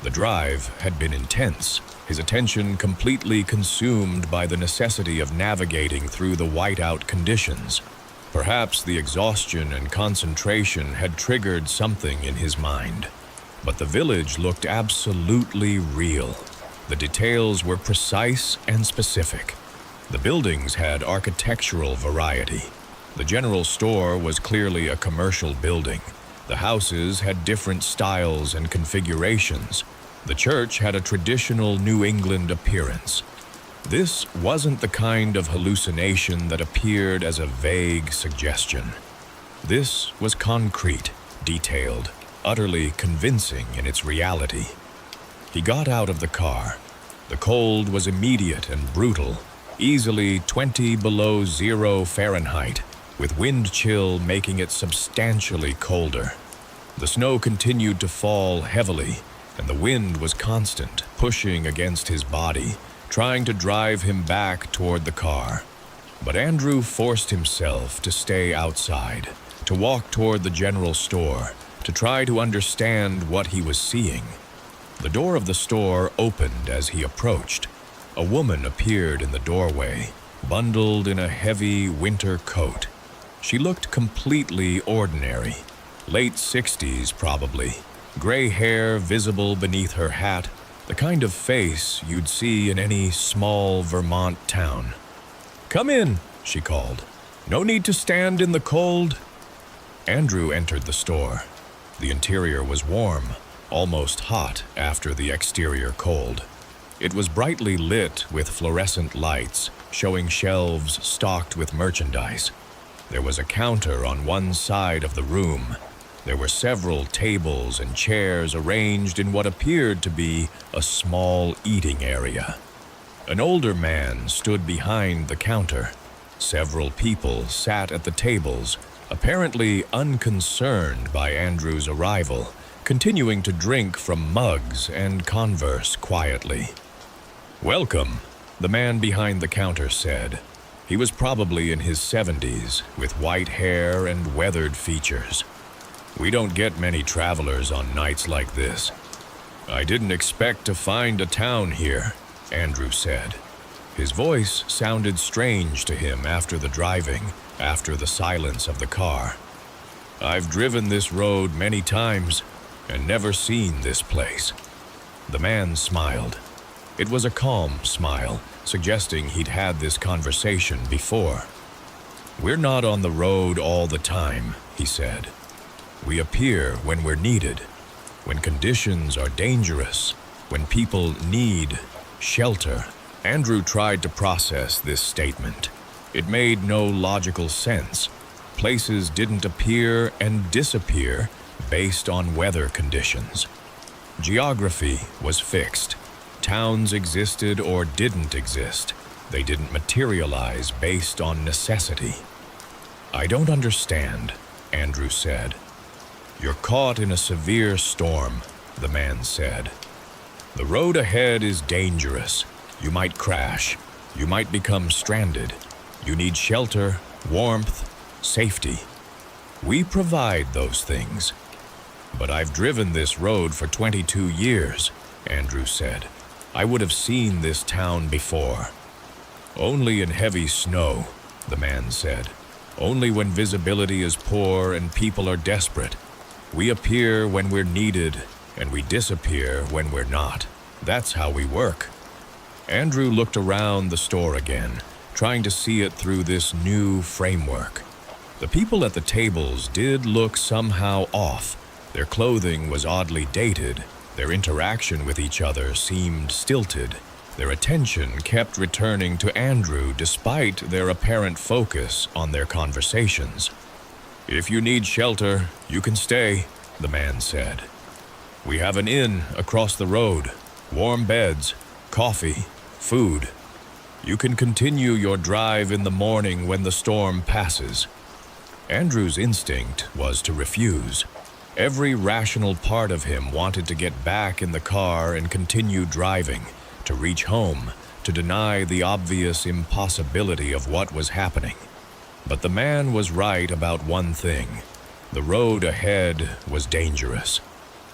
The drive had been intense, his attention completely consumed by the necessity of navigating through the whiteout conditions. Perhaps the exhaustion and concentration had triggered something in his mind. But the village looked absolutely real. The details were precise and specific. The buildings had architectural variety. The general store was clearly a commercial building. The houses had different styles and configurations. The church had a traditional New England appearance. This wasn't the kind of hallucination that appeared as a vague suggestion. This was concrete, detailed, utterly convincing in its reality. He got out of the car. The cold was immediate and brutal, easily 20 below 0 Fahrenheit, with wind chill making it substantially colder. The snow continued to fall heavily, and the wind was constant, pushing against his body, trying to drive him back toward the car. But Andrew forced himself to stay outside, to walk toward the general store, to try to understand what he was seeing. The door of the store opened as he approached. A woman appeared in the doorway, bundled in a heavy winter coat. She looked completely ordinary, late 60s probably, gray hair visible beneath her hat, the kind of face you'd see in any small Vermont town. "Come in," she called. "No need to stand in the cold." Andrew entered the store. The interior was warm, almost hot after the exterior cold. It was brightly lit with fluorescent lights, showing shelves stocked with merchandise. There was a counter on one side of the room. There were several tables and chairs arranged in what appeared to be a small eating area. An older man stood behind the counter. Several people sat at the tables, apparently unconcerned by Andrew's arrival, continuing to drink from mugs and converse quietly. "Welcome," the man behind the counter said. He was probably in his 70s, with white hair and weathered features. "We don't get many travelers on nights like this." "I didn't expect to find a town here," Andrew said. His voice sounded strange to him after the driving, after the silence of the car. I've driven this road many times and never seen this place." The man smiled. It was a calm smile, suggesting he'd had this conversation before. "We're not on the road all the time," he said. "We appear when we're needed, when conditions are dangerous, when people need shelter." Andrew tried to process this statement. It made no logical sense. Places didn't appear and disappear based on weather conditions. Geography was fixed. Towns existed or didn't exist. They didn't materialize based on necessity. "I don't understand," Andrew said. "You're caught in a severe storm," the man said. "The road ahead is dangerous. You might crash. You might become stranded. You need shelter, warmth, safety. We provide those things." "But I've driven this road for 22 years, Andrew said. "I would have seen this town before." "Only in heavy snow," the man said. "Only when visibility is poor and people are desperate. We appear when we're needed, and we disappear when we're not. That's how we work." Andrew looked around the store again, trying to see it through this new framework. The people at the tables did look somehow off. Their clothing was oddly dated. Their interaction with each other seemed stilted. Their attention kept returning to Andrew despite their apparent focus on their conversations. "If you need shelter, you can stay," the man said. "We have an inn across the road, warm beds, coffee, food. You can continue your drive in the morning when the storm passes." Andrew's instinct was to refuse. Every rational part of him wanted to get back in the car and continue driving, to reach home, to deny the obvious impossibility of what was happening. But the man was right about one thing. The road ahead was dangerous.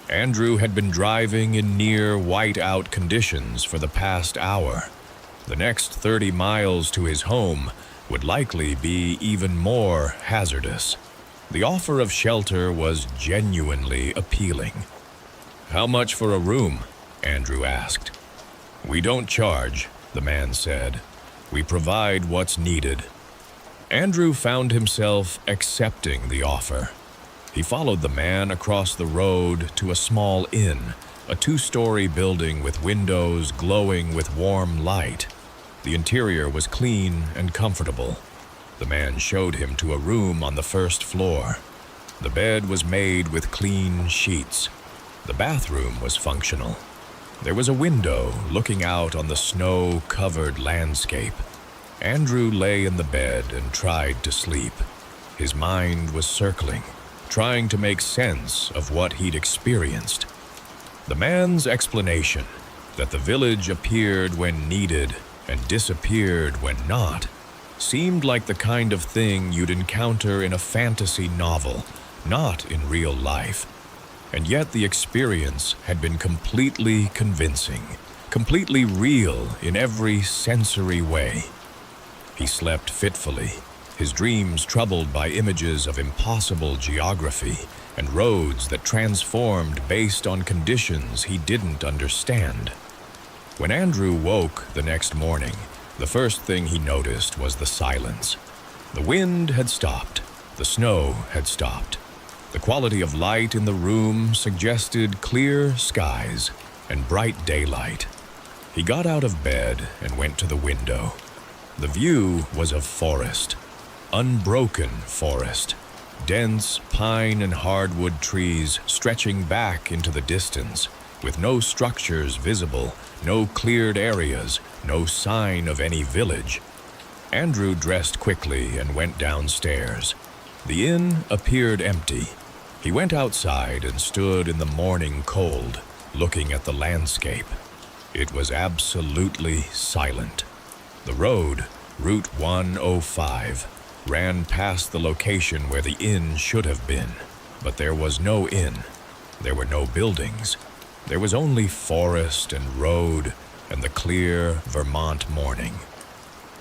Andrew had been driving in near white-out conditions for the past hour. The next 30 miles to his home would likely be even more hazardous. The offer of shelter was genuinely appealing. "How much for a room?" Andrew asked. "We don't charge," the man said. "We provide what's needed." Andrew found himself accepting the offer. He followed the man across the road to a small inn, a 2-story building with windows glowing with warm light. The interior was clean and comfortable. The man showed him to a room on the first floor. The bed was made with clean sheets. The bathroom was functional. There was a window looking out on the snow-covered landscape. Andrew lay in the bed and tried to sleep. His mind was circling, trying to make sense of what he'd experienced. The man's explanation, that the village appeared when needed and disappeared when not, seemed like the kind of thing you'd encounter in a fantasy novel, not in real life. And yet the experience had been completely convincing, completely real in every sensory way. He slept fitfully, his dreams troubled by images of impossible geography and roads that transformed based on conditions he didn't understand. When Andrew woke the next morning, the first thing he noticed was the silence. The wind had stopped. The snow had stopped. The quality of light in the room suggested clear skies and bright daylight. He got out of bed and went to the window. The view was of forest, unbroken forest, dense pine and hardwood trees stretching back into the distance, with no structures visible, no cleared areas, no sign of any village. Andrew dressed quickly and went downstairs. The inn appeared empty. He went outside and stood in the morning cold, looking at the landscape. It was absolutely silent. The road, Route 105, ran past the location where the inn should have been, but there was no inn. There were no buildings. There was only forest and road and the clear Vermont morning.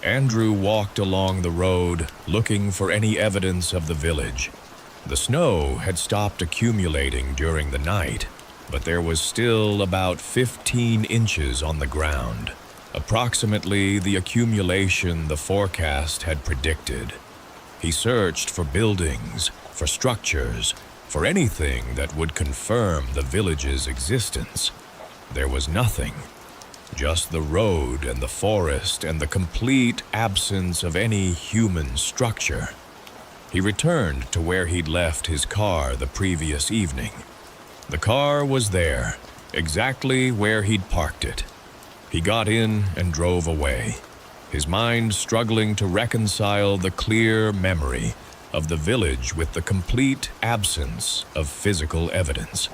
Andrew walked along the road, looking for any evidence of the village. The snow had stopped accumulating during the night, but there was still about 15 inches on the ground, approximately the accumulation the forecast had predicted. He searched for buildings, for structures, for anything that would confirm the village's existence. There was nothing, just the road and the forest and the complete absence of any human structure. He returned to where he'd left his car the previous evening. The car was there, exactly where he'd parked it. He got in and drove away, his mind struggling to reconcile the clear memory of the village with the complete absence of physical evidence.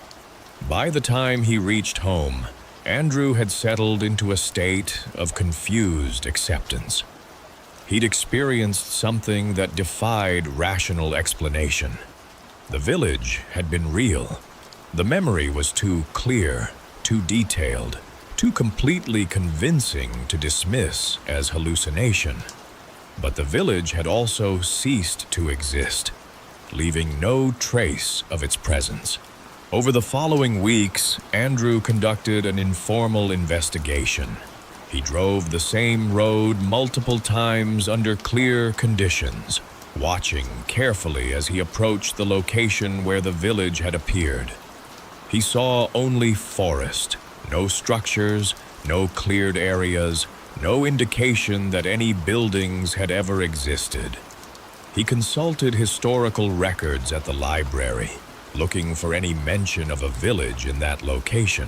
By the time he reached home, Andrew had settled into a state of confused acceptance. He'd experienced something that defied rational explanation. The village had been real. The memory was too clear, too detailed, too completely convincing to dismiss as hallucination. But the village had also ceased to exist, leaving no trace of its presence. Over the following weeks, Andrew conducted an informal investigation. He drove the same road multiple times under clear conditions, watching carefully as he approached the location where the village had appeared. He saw only forest, no structures, no cleared areas, no indication that any buildings had ever existed. He consulted historical records at the library, looking for any mention of a village in that location.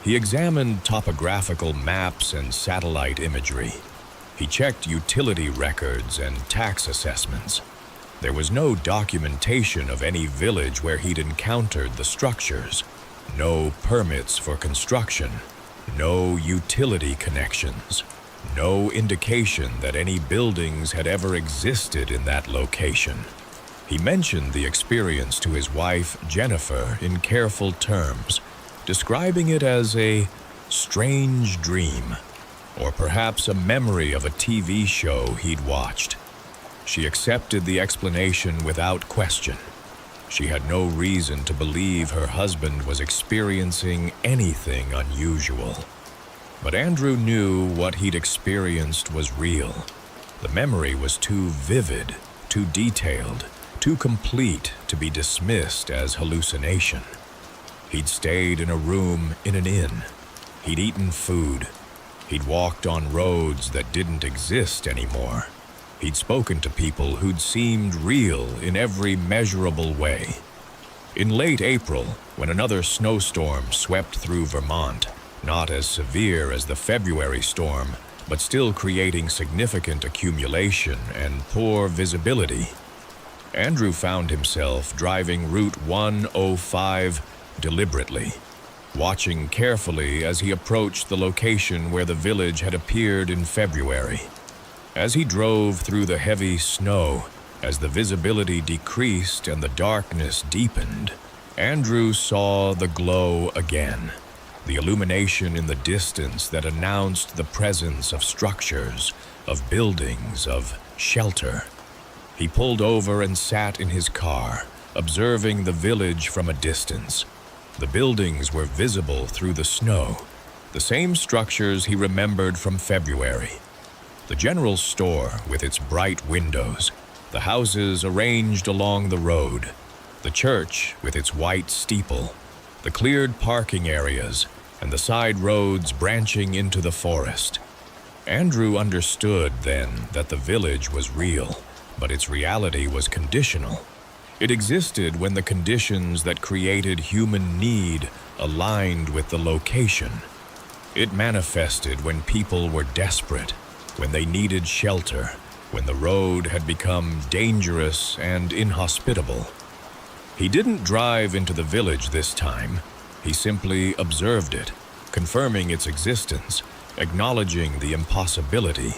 He examined topographical maps and satellite imagery. He checked utility records and tax assessments. There was no documentation of any village where he'd encountered the structures, no permits for construction, no utility connections, no indication that any buildings had ever existed in that location. He mentioned the experience to his wife, Jennifer, in careful terms, describing it as a strange dream, or perhaps a memory of a TV show he'd watched. She accepted the explanation without question. She had no reason to believe her husband was experiencing anything unusual. But Andrew knew what he'd experienced was real. The memory was too vivid, too detailed, too complete to be dismissed as hallucination. He'd stayed in a room in an inn. He'd eaten food. He'd walked on roads that didn't exist anymore. He'd spoken to people who'd seemed real in every measurable way. In late April, when another snowstorm swept through Vermont, not as severe as the February storm, but still creating significant accumulation and poor visibility, Andrew found himself driving Route 105 deliberately, watching carefully as he approached the location where the village had appeared in February. As he drove through the heavy snow, as the visibility decreased and the darkness deepened, Andrew saw the glow again, the illumination in the distance that announced the presence of structures, of buildings, of shelter. He pulled over and sat in his car, observing the village from a distance. The buildings were visible through the snow, the same structures he remembered from February. The general store with its bright windows, the houses arranged along the road, the church with its white steeple, the cleared parking areas, and the side roads branching into the forest. Andrew understood then that the village was real, but its reality was conditional. It existed when the conditions that created human need aligned with the location. It manifested when people were desperate, when they needed shelter, when the road had become dangerous and inhospitable. He didn't drive into the village this time. He simply observed it, confirming its existence, acknowledging the impossibility,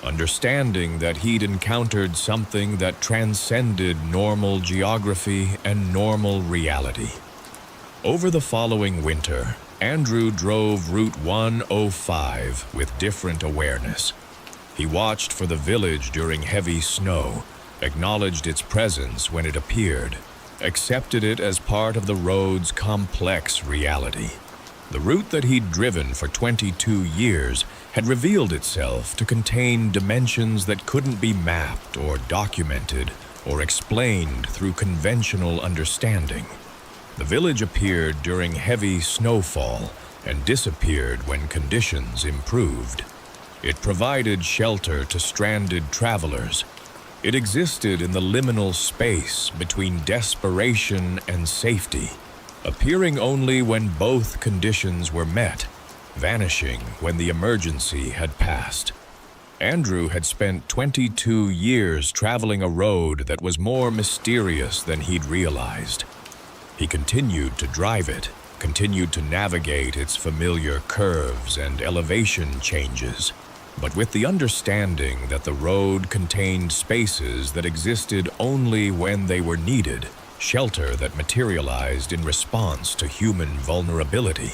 understanding that he'd encountered something that transcended normal geography and normal reality. Over the following winter, Andrew drove Route 105 with different awareness. He watched for the village during heavy snow, acknowledged its presence when it appeared, accepted it as part of the road's complex reality. The route that he'd driven for 22 years had revealed itself to contain dimensions that couldn't be mapped or documented or explained through conventional understanding. The village appeared during heavy snowfall and disappeared when conditions improved. It provided shelter to stranded travelers. It existed in the liminal space between desperation and safety, appearing only when both conditions were met, vanishing when the emergency had passed. Andrew had spent 22 years traveling a road that was more mysterious than he'd realized. He continued to drive it, continued to navigate its familiar curves and elevation changes, but with the understanding that the road contained spaces that existed only when they were needed, shelter that materialized in response to human vulnerability.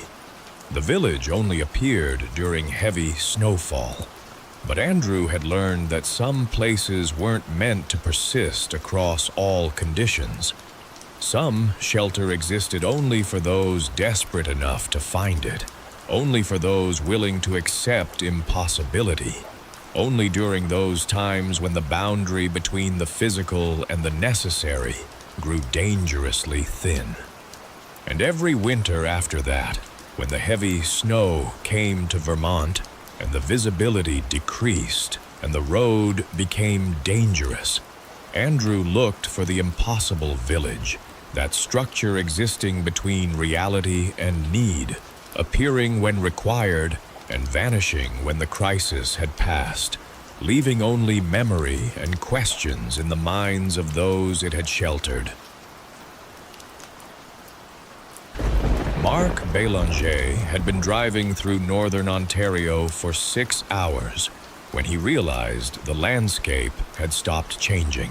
The village only appeared during heavy snowfall, but Andrew had learned that some places weren't meant to persist across all conditions. Some shelter existed only for those desperate enough to find it, only for those willing to accept impossibility, only during those times when the boundary between the physical and the necessary grew dangerously thin. And every winter after that, when the heavy snow came to Vermont and the visibility decreased and the road became dangerous, Andrew looked for the impossible village, that structure existing between reality and need, appearing when required and vanishing when the crisis had passed, leaving only memory and questions in the minds of those it had sheltered. Mark Bélanger had been driving through northern Ontario for 6 hours when he realized the landscape had stopped changing.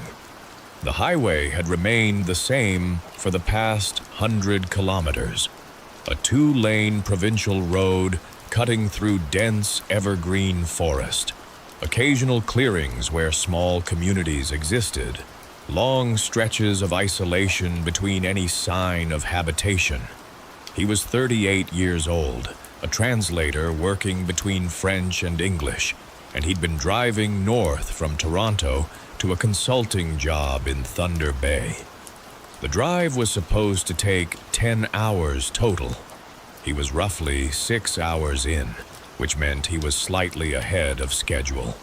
The highway had remained the same for the past 100 kilometers, a 2-lane provincial road cutting through dense evergreen forest, occasional clearings where small communities existed, long stretches of isolation between any sign of habitation. He was 38 years old, a translator working between French and English, and he'd been driving north from Toronto to a consulting job in Thunder Bay. The drive was supposed to take 10 hours total. He was roughly 6 hours in, which meant he was slightly ahead of schedule.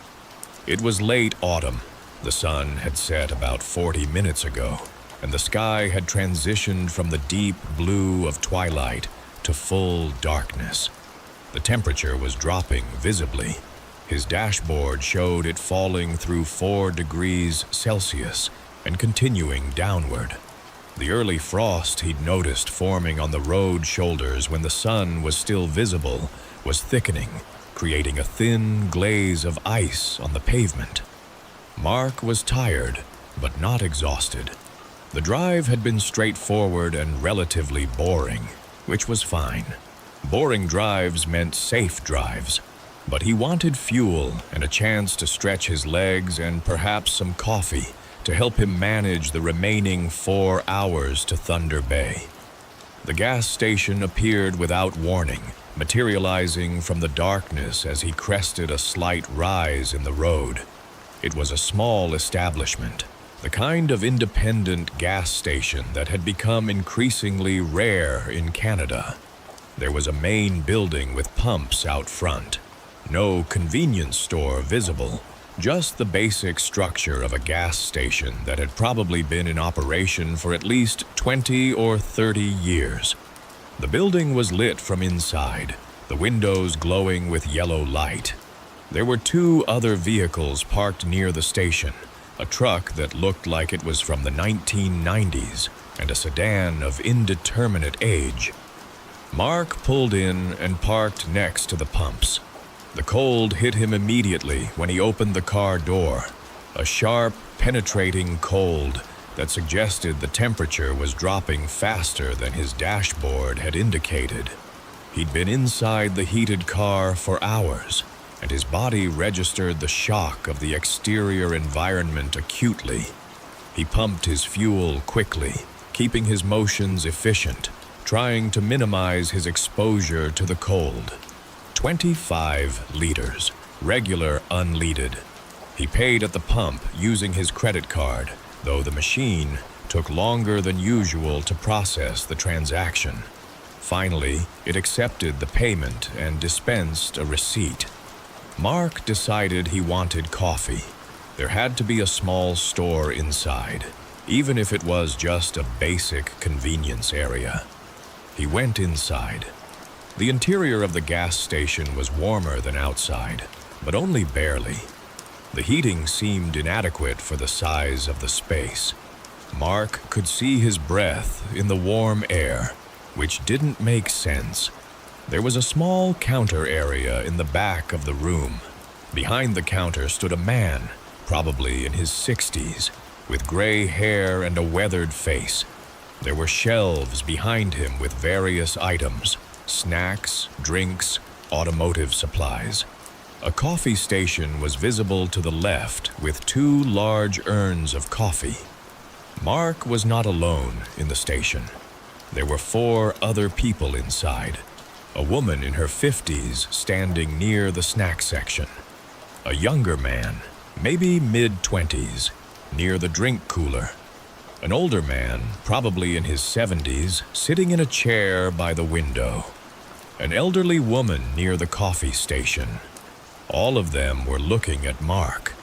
It was late autumn. The sun had set about 40 minutes ago, and the sky had transitioned from the deep blue of twilight to full darkness. The temperature was dropping visibly. His dashboard showed it falling through 4 degrees Celsius and continuing downward. The early frost he'd noticed forming on the road shoulders when the sun was still visible was thickening, creating a thin glaze of ice on the pavement. Mark was tired, but not exhausted. The drive had been straightforward and relatively boring, which was fine. Boring drives meant safe drives. But he wanted fuel and a chance to stretch his legs and perhaps some coffee to help him manage the remaining 4 hours to Thunder Bay. The gas station appeared without warning, materializing from the darkness as he crested a slight rise in the road. It was a small establishment, the kind of independent gas station that had become increasingly rare in Canada. There was a main building with pumps out front. No convenience store visible, just the basic structure of a gas station that had probably been in operation for at least 20 or 30 years. The building was lit from inside, the windows glowing with yellow light. There were 2 other vehicles parked near the station, a truck that looked like it was from the 1990s and a sedan of indeterminate age. Mark pulled in and parked next to the pumps. The cold hit him immediately when he opened the car door, a sharp, penetrating cold that suggested the temperature was dropping faster than his dashboard had indicated. He'd been inside the heated car for hours, and his body registered the shock of the exterior environment acutely, He pumped his fuel quickly, keeping his motions efficient, trying to minimize his exposure to the cold. 25 liters, regular unleaded. He paid at the pump using his credit card, though the machine took longer than usual to process the transaction. Finally, it accepted the payment and dispensed a receipt. Mark decided he wanted coffee. There had to be a small store inside, even if it was just a basic convenience area. He went inside. The interior of the gas station was warmer than outside, but only barely. The heating seemed inadequate for the size of the space. Mark could see his breath in the warm air, which didn't make sense. There was a small counter area in the back of the room. Behind the counter stood a man, probably in his 60s, with gray hair and a weathered face. There were shelves behind him with various items, snacks, drinks, automotive supplies. A coffee station was visible to the left with 2 large urns of coffee. Mark was not alone in the station. There were 4 other people inside. A woman in her 50s standing near the snack section. A younger man, maybe mid-20s, near the drink cooler. An older man, probably in his 70s, sitting in a chair by the window. An elderly woman near the coffee station. All of them were looking at Mark.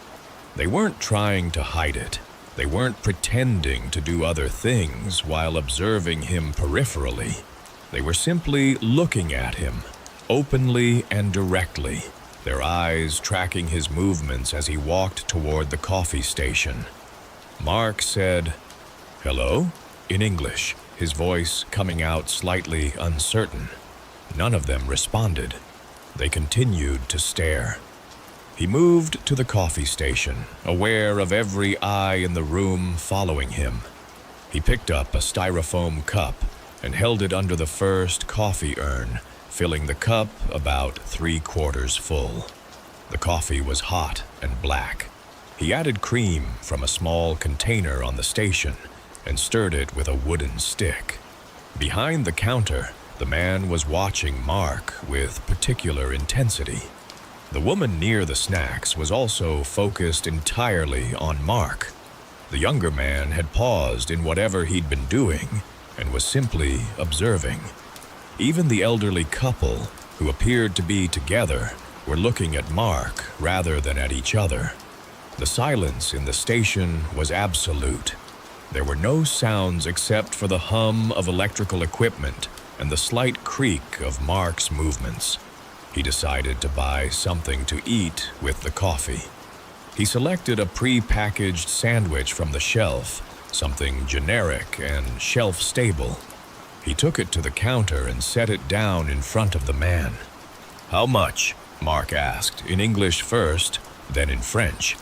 They weren't trying to hide it. They weren't pretending to do other things while observing him peripherally. They were simply looking at him, openly and directly, their eyes tracking his movements as he walked toward the coffee station. Mark said, "Hello?" in English, his voice coming out slightly uncertain. None of them responded. They continued to stare. He moved to the coffee station, aware of every eye in the room following him. He picked up a styrofoam cup and held it under the first coffee urn, filling the cup about 3/4 full. The coffee was hot and black. He added cream from a small container on the station and stirred it with a wooden stick. Behind the counter, the man was watching Mark with particular intensity. The woman near the snacks was also focused entirely on Mark. The younger man had paused in whatever he'd been doing and was simply observing. Even the elderly couple, who appeared to be together, were looking at Mark rather than at each other. The silence in the station was absolute. There were no sounds except for the hum of electrical equipment and the slight creak of Mark's movements. He decided to buy something to eat with the coffee. He selected a pre-packaged sandwich from the shelf, something generic and shelf-stable. He took it to the counter and set it down in front of the man. "How much?" Mark asked, in English first, then in French.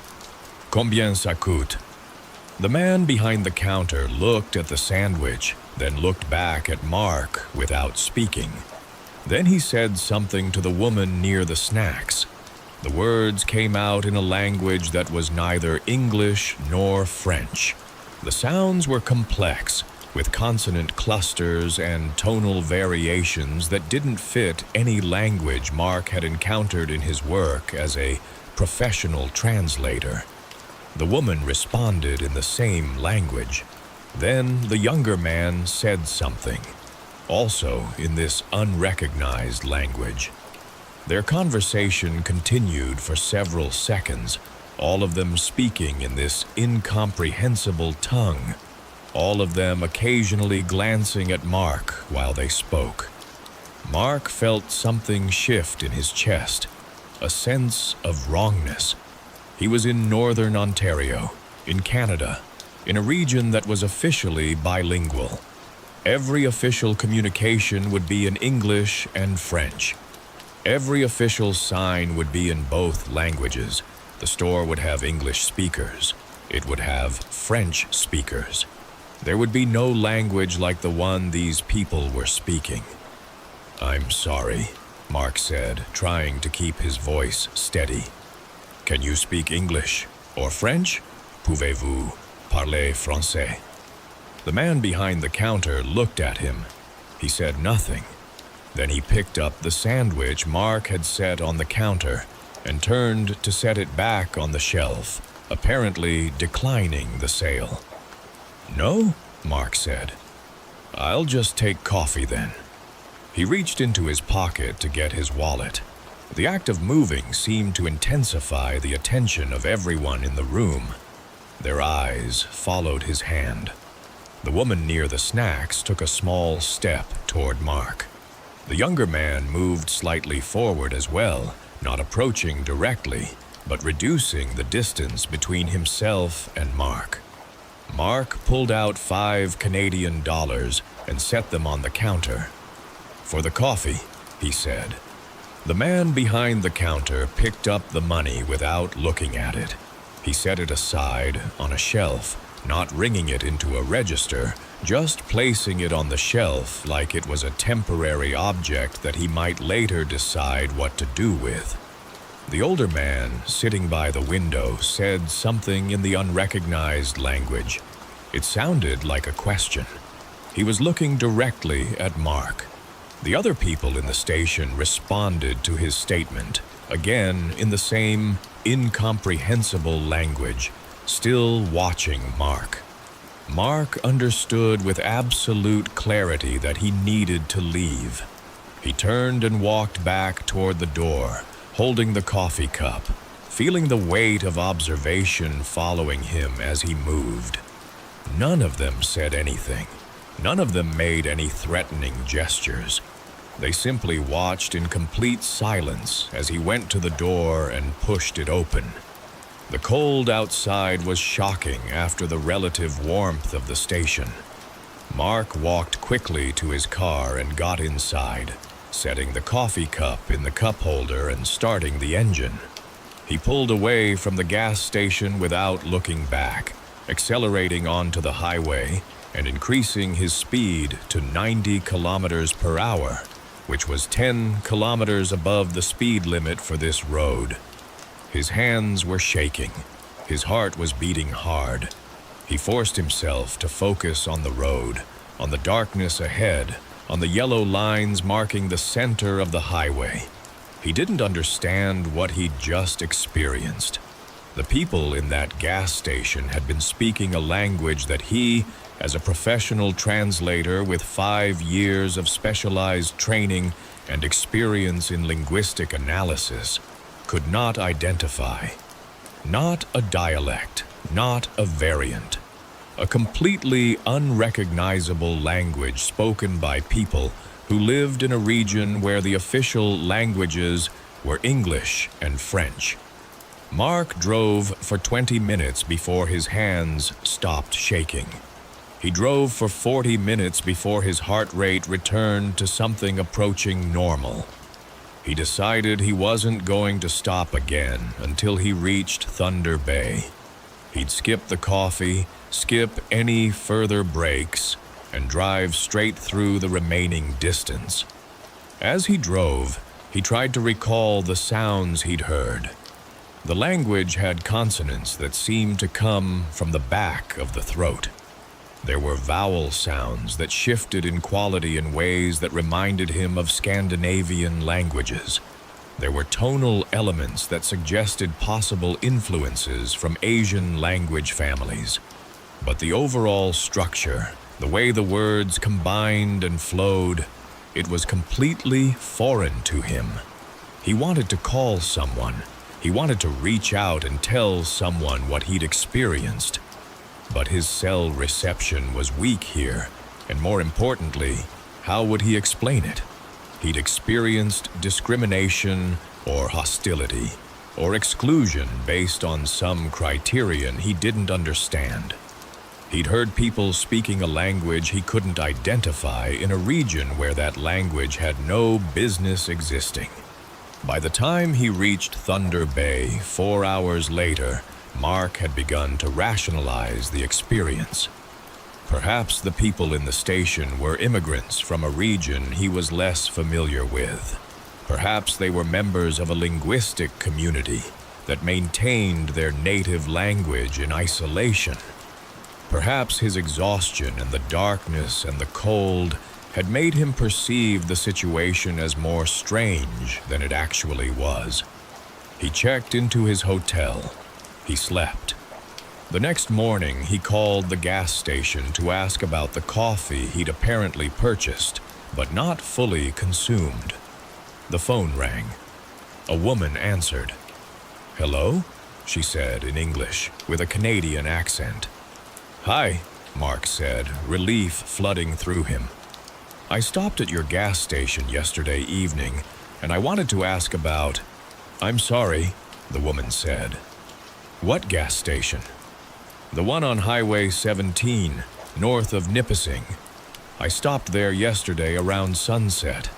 "Combien ça coûte?" The man behind the counter looked at the sandwich, then looked back at Mark without speaking. Then he said something to the woman near the snacks. The words came out in a language that was neither English nor French. The sounds were complex, with consonant clusters and tonal variations that didn't fit any language Mark had encountered in his work as a professional translator. The woman responded in the same language. Then the younger man said something, also in this unrecognized language. Their conversation continued for several seconds, all of them speaking in this incomprehensible tongue, all of them occasionally glancing at Mark while they spoke. Mark felt something shift in his chest, a sense of wrongness. He was in northern Ontario, in Canada, in a region that was officially bilingual. Every official communication would be in English and French. Every official sign would be in both languages. The store would have English speakers. It would have French speakers. There would be no language like the one these people were speaking. "I'm sorry," Mark said, trying to keep his voice steady. "Can you speak English or French? Pouvez-vous?" parler français. The man behind the counter looked at him. He said nothing. Then he picked up the sandwich Mark had set on the counter and turned to set it back on the shelf, apparently declining the sale. "No?" Mark said. "I'll just take coffee then." He reached into his pocket to get his wallet. The act of moving seemed to intensify the attention of everyone in the room. Their eyes followed his hand. The woman near the snacks took a small step toward Mark. The younger man moved slightly forward as well, not approaching directly, but reducing the distance between himself and Mark. Mark pulled out $5 and set them on the counter. "For the coffee," he said. The man behind the counter picked up the money without looking at it. He set it aside on a shelf, not ringing it into a register, just placing it on the shelf like it was a temporary object that he might later decide what to do with. The older man, sitting by the window, said something in the unrecognized language. It sounded like a question. He was looking directly at Mark. The other people in the station responded to his statement, again in the same incomprehensible language, still watching Mark. Mark understood with absolute clarity that he needed to leave. He turned and walked back toward the door, holding the coffee cup, feeling the weight of observation following him as he moved. None of them said anything. None of them made any threatening gestures. They simply watched in complete silence as he went to the door and pushed it open. The cold outside was shocking after the relative warmth of the station. Mark walked quickly to his car and got inside, setting the coffee cup in the cup holder and starting the engine. He pulled away from the gas station without looking back, accelerating onto the highway and increasing his speed to 90 kilometers per hour, which was 10 kilometers above the speed limit for this road. His hands were shaking. His heart was beating hard. He forced himself to focus on the road, on the darkness ahead, on the yellow lines marking the center of the highway. He didn't understand what he'd just experienced. The people in that gas station had been speaking a language that he, as a professional translator with 5 years of specialized training and experience in linguistic analysis, could not identify. Not a dialect, not a variant. A completely unrecognizable language spoken by people who lived in a region where the official languages were English and French. Mark drove for 20 minutes before his hands stopped shaking. He drove for 40 minutes before his heart rate returned to something approaching normal. He decided he wasn't going to stop again until he reached Thunder Bay. He'd skip the coffee, skip any further breaks, and drive straight through the remaining distance. As he drove, he tried to recall the sounds he'd heard. The language had consonants that seemed to come from the back of the throat. There were vowel sounds that shifted in quality in ways that reminded him of Scandinavian languages. There were tonal elements that suggested possible influences from Asian language families. But the overall structure, the way the words combined and flowed, it was completely foreign to him. He wanted to call someone. He wanted to reach out and tell someone what he'd experienced. But his cell reception was weak here, and more importantly, how would he explain it? He'd experienced discrimination or hostility or exclusion based on some criterion he didn't understand. He'd heard people speaking a language he couldn't identify in a region where that language had no business existing. By the time he reached Thunder Bay 4 hours later, Mark had begun to rationalize the experience. Perhaps the people in the station were immigrants from a region he was less familiar with. Perhaps they were members of a linguistic community that maintained their native language in isolation. Perhaps his exhaustion and the darkness and the cold had made him perceive the situation as more strange than it actually was. He checked into his hotel. He slept. The next morning, he called the gas station to ask about the coffee he'd apparently purchased, but not fully consumed. The phone rang. A woman answered. "Hello?" she said in English, with a Canadian accent. "Hi," Mark said, relief flooding through him. "I stopped at your gas station yesterday evening, and I wanted to ask about—" "I'm sorry," the woman said. "What gas station?" "The one on Highway 17, north of Nipissing. I stopped there yesterday around sunset."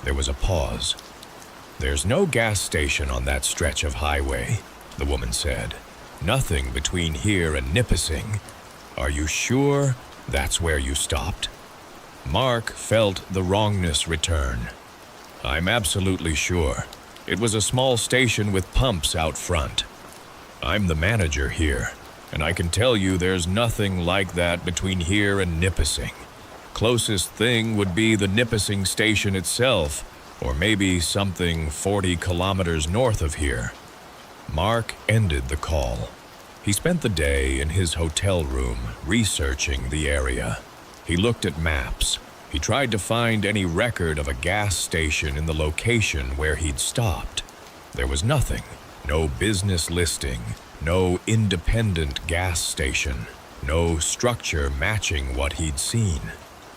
There was a pause. "There's no gas station on that stretch of highway," the woman said. "Nothing between here and Nipissing. Are you sure that's where you stopped?" Mark felt the wrongness return. "I'm absolutely sure. It was a small station with pumps out front. I'm the manager here, and I can tell you there's nothing like that between here and Nipissing. Closest thing would be the Nipissing station itself, or maybe something 40 kilometers north of here." Mark ended the call. He spent the day in his hotel room researching the area. He looked at maps. He tried to find any record of a gas station in the location where he'd stopped. There was nothing. No business listing, no independent gas station, no structure matching what he'd seen.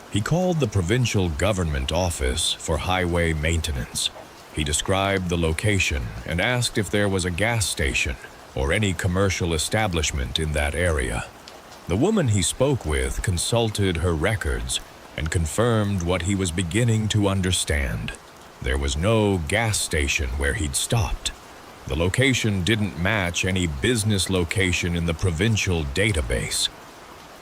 He called the provincial government office for highway maintenance. He described the location and asked if there was a gas station or any commercial establishment in that area. The woman he spoke with consulted her records and confirmed what he was beginning to understand. There was no gas station where he'd stopped. The location didn't match any business location in the provincial database.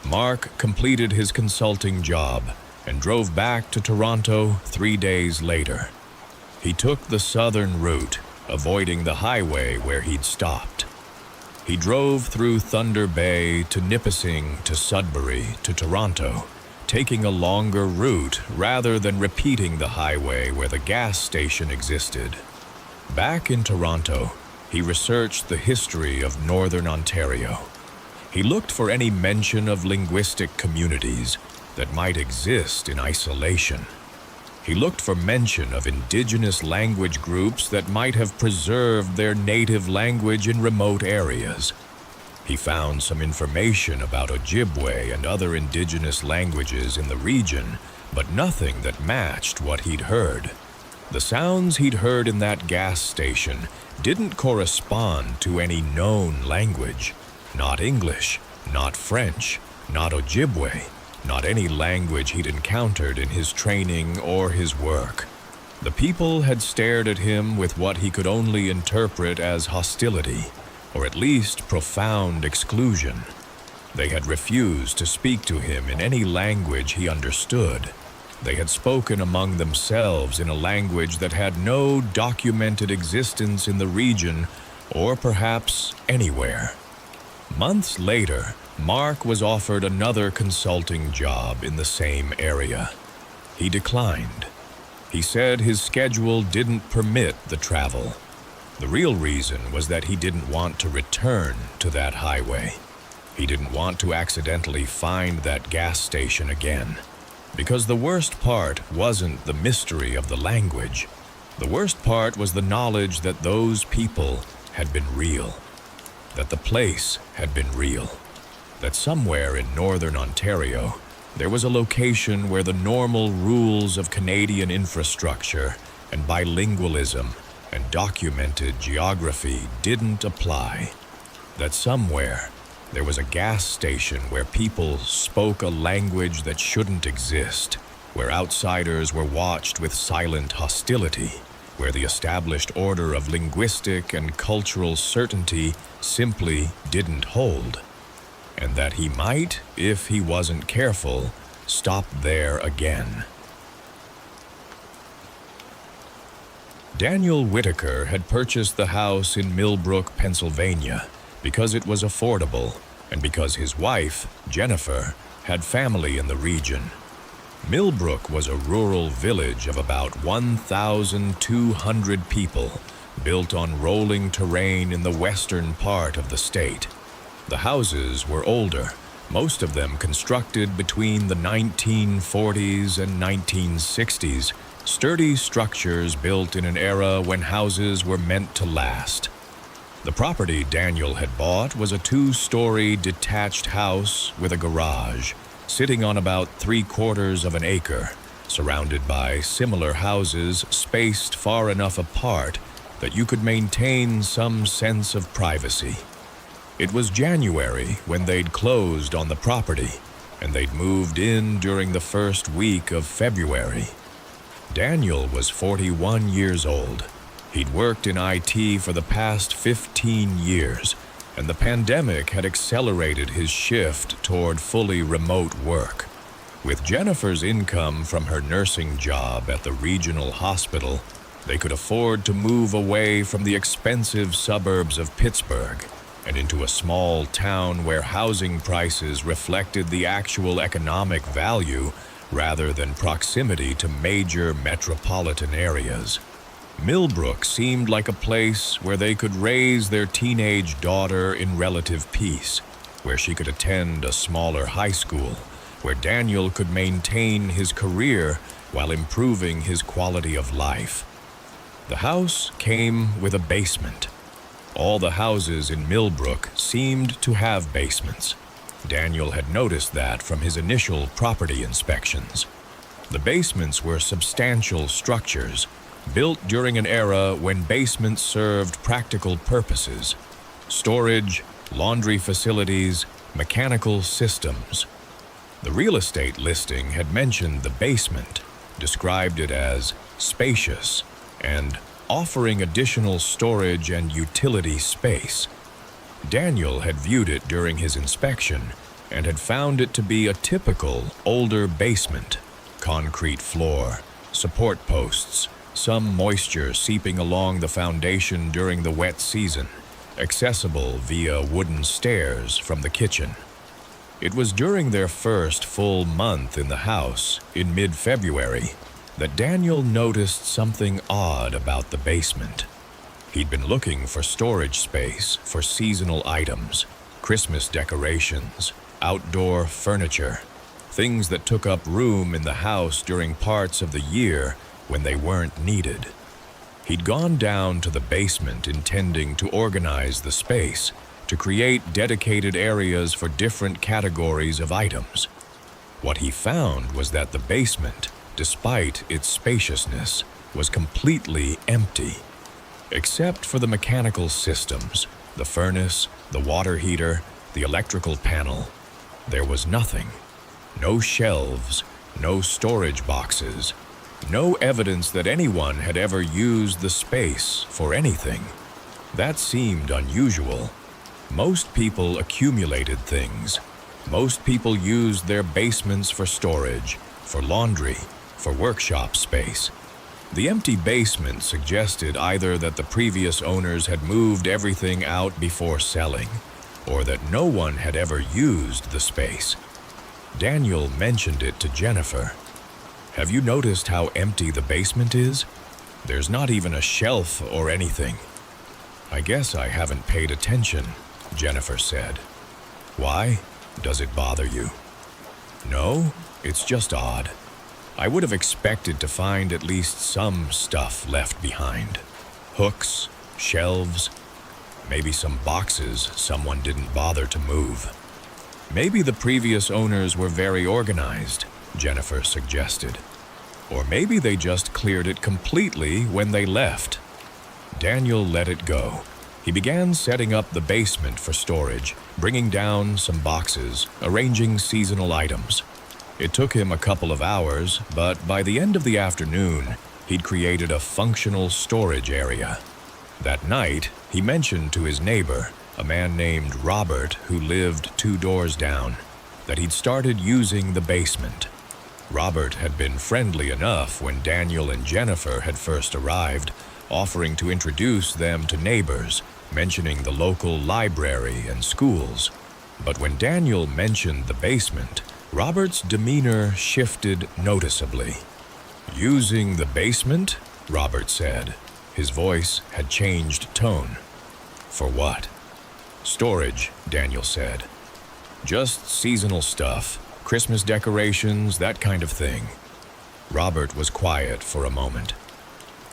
Mark completed his consulting job and drove back to Toronto 3 days later. He took the southern route, avoiding the highway where he'd stopped. He drove through Thunder Bay to Nipissing to Sudbury to Toronto, taking a longer route rather than repeating the highway where the gas station existed. Back in Toronto, he researched the history of Northern Ontario. He looked for any mention of linguistic communities that might exist in isolation. He looked for mention of indigenous language groups that might have preserved their native language in remote areas. He found some information about Ojibwe and other indigenous languages in the region, but nothing that matched what he'd heard. The sounds he'd heard in that gas station didn't correspond to any known language. Not English, not French, not Ojibwe, not any language he'd encountered in his training or his work. The people had stared at him with what he could only interpret as hostility, or at least profound exclusion. They had refused to speak to him in any language he understood. They had spoken among themselves in a language that had no documented existence in the region, or perhaps anywhere. Months later, Mark was offered another consulting job in the same area. He declined. He said his schedule didn't permit the travel. The real reason was that he didn't want to return to that highway. He didn't want to accidentally find that gas station again. Because the worst part wasn't the mystery of the language. The worst part was the knowledge that those people had been real. That the place had been real. That somewhere in Northern Ontario, there was a location where the normal rules of Canadian infrastructure and bilingualism and documented geography didn't apply. That somewhere, there was a gas station where people spoke a language that shouldn't exist, where outsiders were watched with silent hostility, where the established order of linguistic and cultural certainty simply didn't hold. And that he might, if he wasn't careful, stop there again. Daniel Whitaker had purchased the house in Millbrook, Pennsylvania, because it was affordable and because his wife, Jennifer, had family in the region. Millbrook was a rural village of about 1,200 people, built on rolling terrain in the western part of the state. The houses were older, most of them constructed between the 1940s and 1960s, sturdy structures built in an era when houses were meant to last. The property Daniel had bought was a 2-story detached house with a garage, sitting on about 3/4 of an acre, surrounded by similar houses spaced far enough apart that you could maintain some sense of privacy. It was January when they'd closed on the property, and they'd moved in during the first week of February. Daniel was 41 years old. He'd worked in IT for the past 15 years, and the pandemic had accelerated his shift toward fully remote work. With Jennifer's income from her nursing job at the regional hospital, they could afford to move away from the expensive suburbs of Pittsburgh and into a small town where housing prices reflected the actual economic value rather than proximity to major metropolitan areas. Millbrook seemed like a place where they could raise their teenage daughter in relative peace, where she could attend a smaller high school, where Daniel could maintain his career while improving his quality of life. The house came with a basement. All the houses in Millbrook seemed to have basements. Daniel had noticed that from his initial property inspections. The basements were substantial structures, built during an era when basements served practical purposes: storage, laundry facilities, mechanical systems. The real estate listing had mentioned the basement, described it as spacious and offering additional storage and utility space. Daniel had viewed it during his inspection and had found it to be a typical older basement: concrete floor, support posts, some moisture seeping along the foundation during the wet season, accessible via wooden stairs from the kitchen. It was during their first full month in the house, in mid-February, that Daniel noticed something odd about the basement. He'd been looking for storage space for seasonal items, Christmas decorations, outdoor furniture, things that took up room in the house during parts of the year when they weren't needed. He'd gone down to the basement intending to organize the space, to create dedicated areas for different categories of items. What he found was that the basement, despite its spaciousness, was completely empty. Except for the mechanical systems, the furnace, the water heater, the electrical panel, there was nothing. No shelves, no storage boxes, no evidence that anyone had ever used the space for anything. That seemed unusual. Most people accumulated things. Most people used their basements for storage, for laundry, for workshop space. The empty basement suggested either that the previous owners had moved everything out before selling, or that no one had ever used the space. Daniel mentioned it to Jennifer. "Have you noticed how empty the basement is? There's not even a shelf or anything." "I guess I haven't paid attention," Jennifer said. "Why? Does it bother you?" "No, it's just odd. I would have expected to find at least some stuff left behind. Hooks, shelves, maybe some boxes someone didn't bother to move." "Maybe the previous owners were very organized," Jennifer suggested. "Or maybe they just cleared it completely when they left." Daniel let it go. He began setting up the basement for storage, bringing down some boxes, arranging seasonal items. It took him a couple of hours, but by the end of the afternoon, he'd created a functional storage area. That night, he mentioned to his neighbor, a man named Robert who lived 2 doors down, that he'd started using the basement. Robert had been friendly enough when Daniel and Jennifer had first arrived, offering to introduce them to neighbors, mentioning the local library and schools. But when Daniel mentioned the basement, Robert's demeanor shifted noticeably. "Using the basement?" Robert said. His voice had changed tone. "For what?" "Storage," Daniel said. "Just seasonal stuff, Christmas decorations, that kind of thing." Robert was quiet for a moment.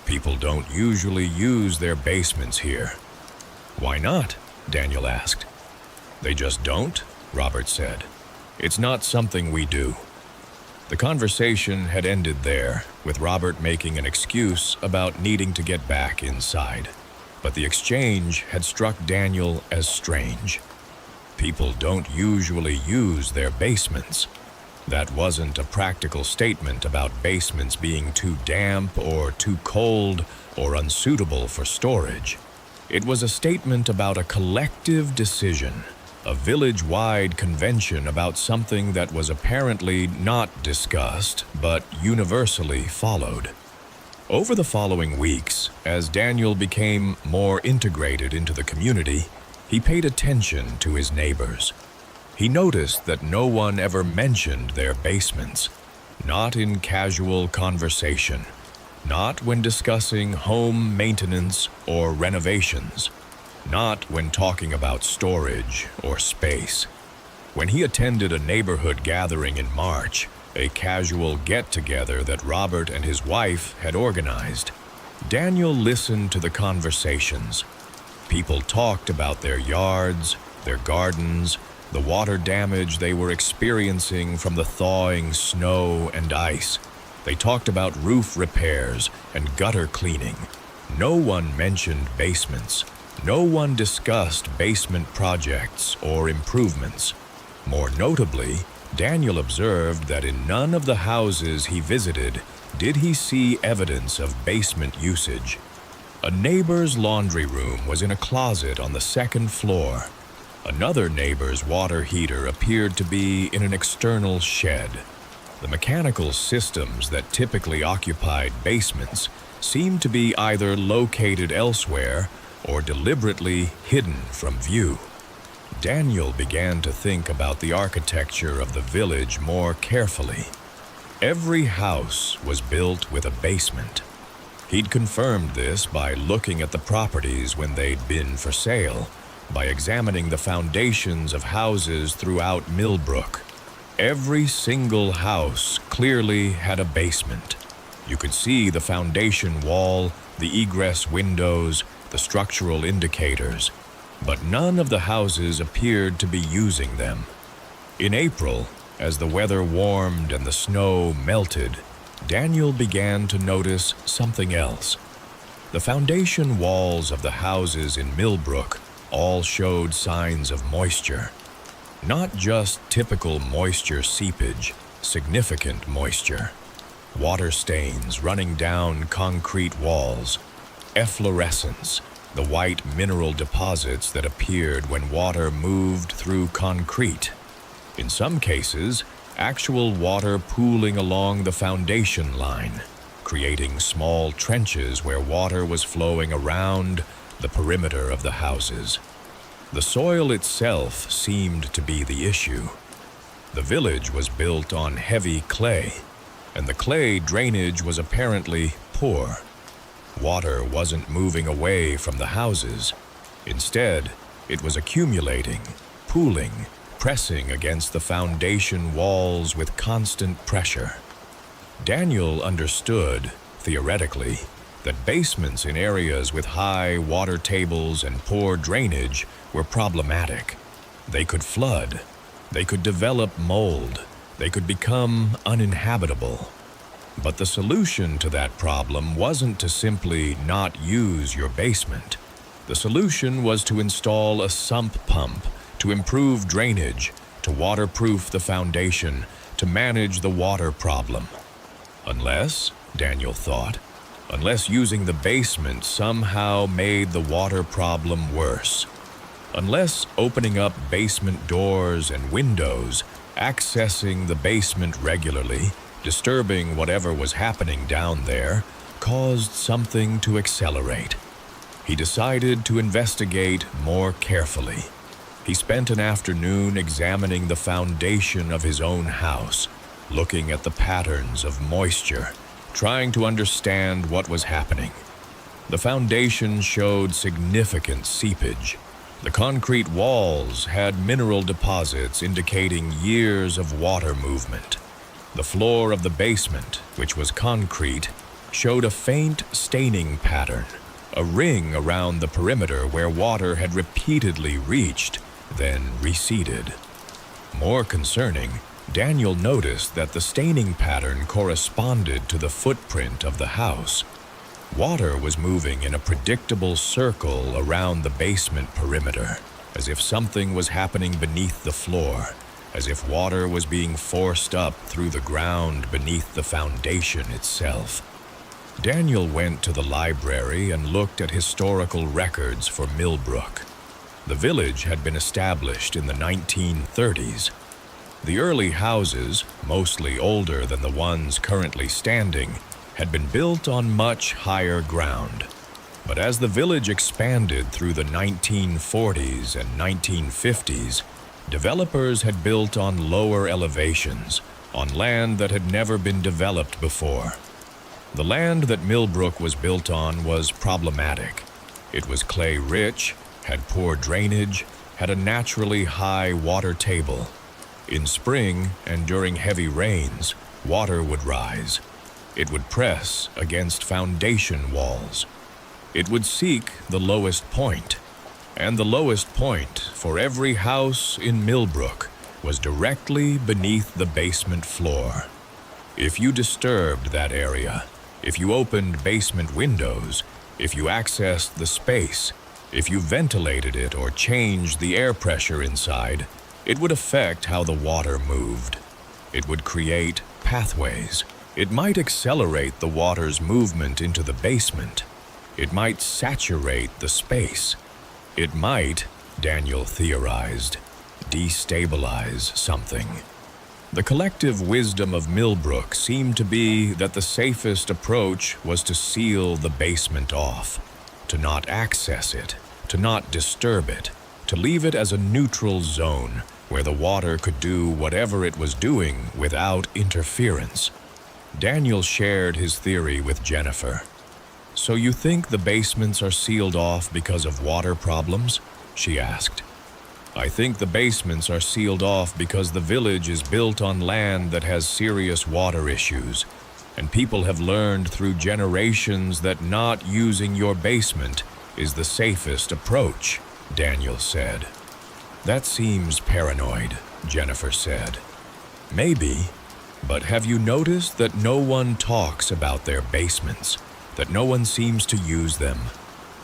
"People don't usually use their basements here." "Why not?" Daniel asked. "They just don't," Robert said. "It's not something we do." The conversation had ended there, with Robert making an excuse about needing to get back inside. But the exchange had struck Daniel as strange. People don't usually use their basements. That wasn't a practical statement about basements being too damp or too cold or unsuitable for storage. It was a statement about a collective decision, a village-wide convention about something that was apparently not discussed, but universally followed. Over the following weeks, as Daniel became more integrated into the community, he paid attention to his neighbors. He noticed that no one ever mentioned their basements, not in casual conversation, not when discussing home maintenance or renovations, not when talking about storage or space. When he attended a neighborhood gathering in March, a casual get-together that Robert and his wife had organized, Daniel listened to the conversations. People talked about their yards, their gardens, the water damage they were experiencing from the thawing snow and ice. They talked about roof repairs and gutter cleaning. No one mentioned basements. No one discussed basement projects or improvements. More notably, Daniel observed that in none of the houses he visited did he see evidence of basement usage. A neighbor's laundry room was in a closet on the second floor. Another neighbor's water heater appeared to be in an external shed. The mechanical systems that typically occupied basements seemed to be either located elsewhere or deliberately hidden from view. Daniel began to think about the architecture of the village more carefully. Every house was built with a basement. He'd confirmed this by looking at the properties when they'd been for sale, by examining the foundations of houses throughout Millbrook. Every single house clearly had a basement. You could see the foundation wall, the egress windows, the structural indicators, but none of the houses appeared to be using them. In April, as the weather warmed and the snow melted, Daniel began to notice something else. The foundation walls of the houses in Millbrook all showed signs of moisture. Not just typical moisture seepage, significant moisture. Water stains running down concrete walls. Efflorescence, the white mineral deposits that appeared when water moved through concrete. In some cases, actual water pooling along the foundation line, creating small trenches where water was flowing around the perimeter of the houses. The soil itself seemed to be the issue. The village was built on heavy clay, and the clay drainage was apparently poor. Water wasn't moving away from the houses. Instead, it was accumulating, pooling, pressing against the foundation walls with constant pressure. Daniel understood, theoretically, that basements in areas with high water tables and poor drainage were problematic. They could flood. They could develop mold. They could become uninhabitable. But the solution to that problem wasn't to simply not use your basement. The solution was to install a sump pump, to improve drainage, to waterproof the foundation, to manage the water problem. Unless, Daniel thought, unless using the basement somehow made the water problem worse. Unless opening up basement doors and windows, accessing the basement regularly, disturbing whatever was happening down there, caused something to accelerate. He decided to investigate more carefully. He spent an afternoon examining the foundation of his own house, looking at the patterns of moisture, trying to understand what was happening. The foundation showed significant seepage. The concrete walls had mineral deposits indicating years of water movement. The floor of the basement, which was concrete, showed a faint staining pattern, a ring around the perimeter where water had repeatedly reached, then receded. More concerning, Daniel noticed that the staining pattern corresponded to the footprint of the house. Water was moving in a predictable circle around the basement perimeter, as if something was happening beneath the floor, as if water was being forced up through the ground beneath the foundation itself. Daniel went to the library and looked at historical records for Millbrook. The village had been established in the 1930s. The early houses, mostly older than the ones currently standing, had been built on much higher ground. But as the village expanded through the 1940s and 1950s, developers had built on lower elevations, on land that had never been developed before. The land that Millbrook was built on was problematic. It was clay-rich, had poor drainage, had a naturally high water table. In spring and during heavy rains, water would rise. It would press against foundation walls. It would seek the lowest point, and the lowest point for every house in Millbrook was directly beneath the basement floor. If you disturbed that area, if you opened basement windows, if you accessed the space, if you ventilated it or changed the air pressure inside, it would affect how the water moved. It would create pathways. It might accelerate the water's movement into the basement. It might saturate the space. It might, Daniel theorized, destabilize something. The collective wisdom of Millbrook seemed to be that the safest approach was to seal the basement off, to not access it, to not disturb it, to leave it as a neutral zone where the water could do whatever it was doing without interference. Daniel shared his theory with Jennifer. "So you think the basements are sealed off because of water problems?" she asked. "I think the basements are sealed off because the village is built on land that has serious water issues, and people have learned through generations that not using your basement is the safest approach," Daniel said. "That seems paranoid," Jennifer said. "Maybe, but have you noticed that no one talks about their basements, that no one seems to use them,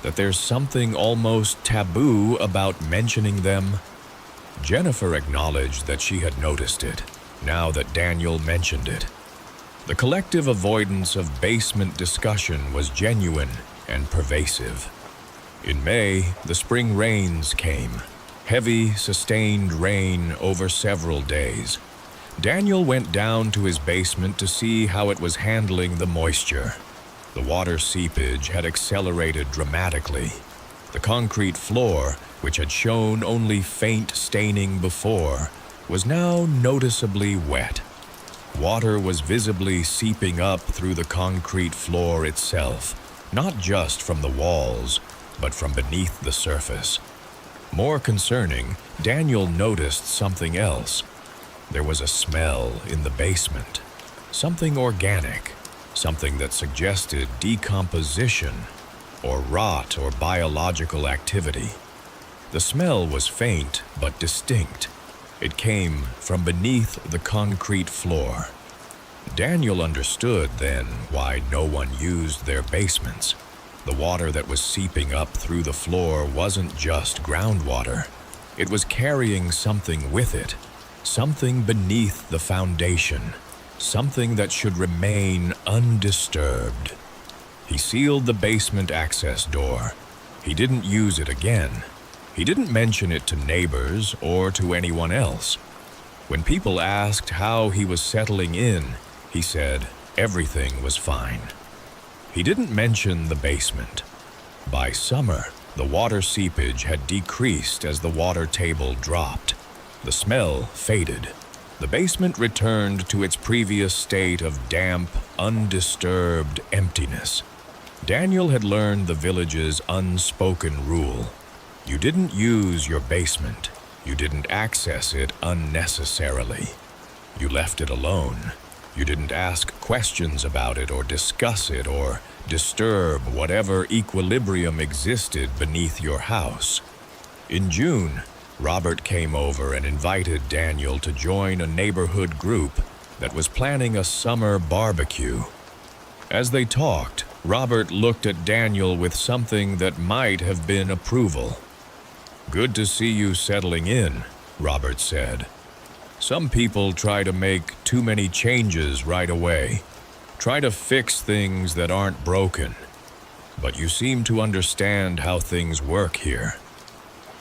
that there's something almost taboo about mentioning them?" Jennifer acknowledged that she had noticed it, now that Daniel mentioned it. The collective avoidance of basement discussion was genuine and pervasive. In May, the spring rains came. Heavy, sustained rain over several days. Daniel went down to his basement to see how it was handling the moisture. The water seepage had accelerated dramatically. The concrete floor, which had shown only faint staining before, was now noticeably wet. Water was visibly seeping up through the concrete floor itself, not just from the walls, but from beneath the surface. More concerning, Daniel noticed something else. There was a smell in the basement, something organic, something that suggested decomposition or rot or biological activity. The smell was faint but distinct. It came from beneath the concrete floor. Daniel understood then why no one used their basements. The water that was seeping up through the floor wasn't just groundwater. It was carrying something with it, something beneath the foundation, something that should remain undisturbed. He sealed the basement access door. He didn't use it again. He didn't mention it to neighbors or to anyone else. When people asked how he was settling in, he said everything was fine. He didn't mention the basement. By summer, The water seepage had decreased as the water table dropped. The smell faded. The basement returned to its previous state of damp, undisturbed emptiness. Daniel had learned the village's unspoken rule. You didn't use your basement. You didn't access it unnecessarily. You left it alone. You didn't ask questions about it or discuss it or disturb whatever equilibrium existed beneath your house. In June, Robert came over and invited Daniel to join a neighborhood group that was planning a summer barbecue. As they talked, Robert looked at Daniel with something that might have been approval. "Good to see you settling in," Robert said. "Some people try to make too many changes right away, try to fix things that aren't broken. But you seem to understand how things work here."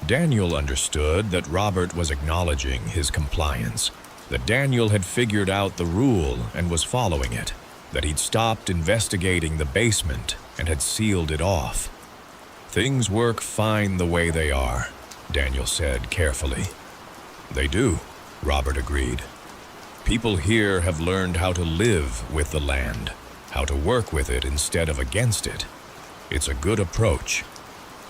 Daniel understood that Robert was acknowledging his compliance, that Daniel had figured out the rule and was following it, that he'd stopped investigating the basement and had sealed it off. "Things work fine the way they are," Daniel said carefully. "They do," Robert agreed. "People here have learned how to live with the land, how to work with it instead of against it. It's a good approach."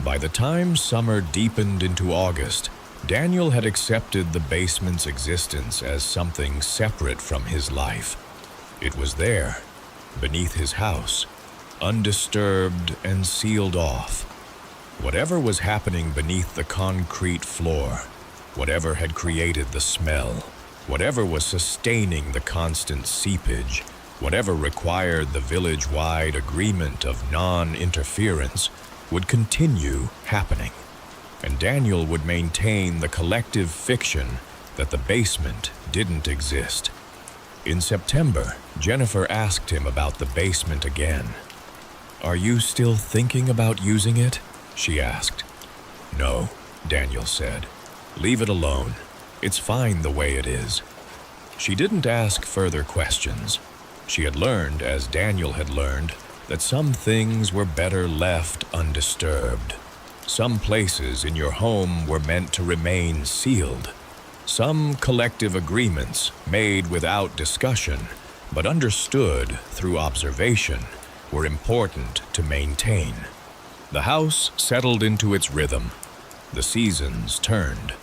By the time summer deepened into August, Daniel had accepted the basement's existence as something separate from his life. It was there, beneath his house, undisturbed and sealed off. Whatever was happening beneath the concrete floor, whatever had created the smell, whatever was sustaining the constant seepage, whatever required the village-wide agreement of non-interference, would continue happening, and Daniel would maintain the collective fiction that the basement didn't exist. In September, Jennifer asked him about the basement again. "Are you still thinking about using it?" she asked. "No," Daniel said. "Leave it alone. It's fine the way it is." She didn't ask further questions. She had learned, as Daniel had learned, that some things were better left undisturbed. Some places in your home were meant to remain sealed. Some collective agreements, made without discussion, but understood through observation, were important to maintain. The house settled into its rhythm. The seasons turned.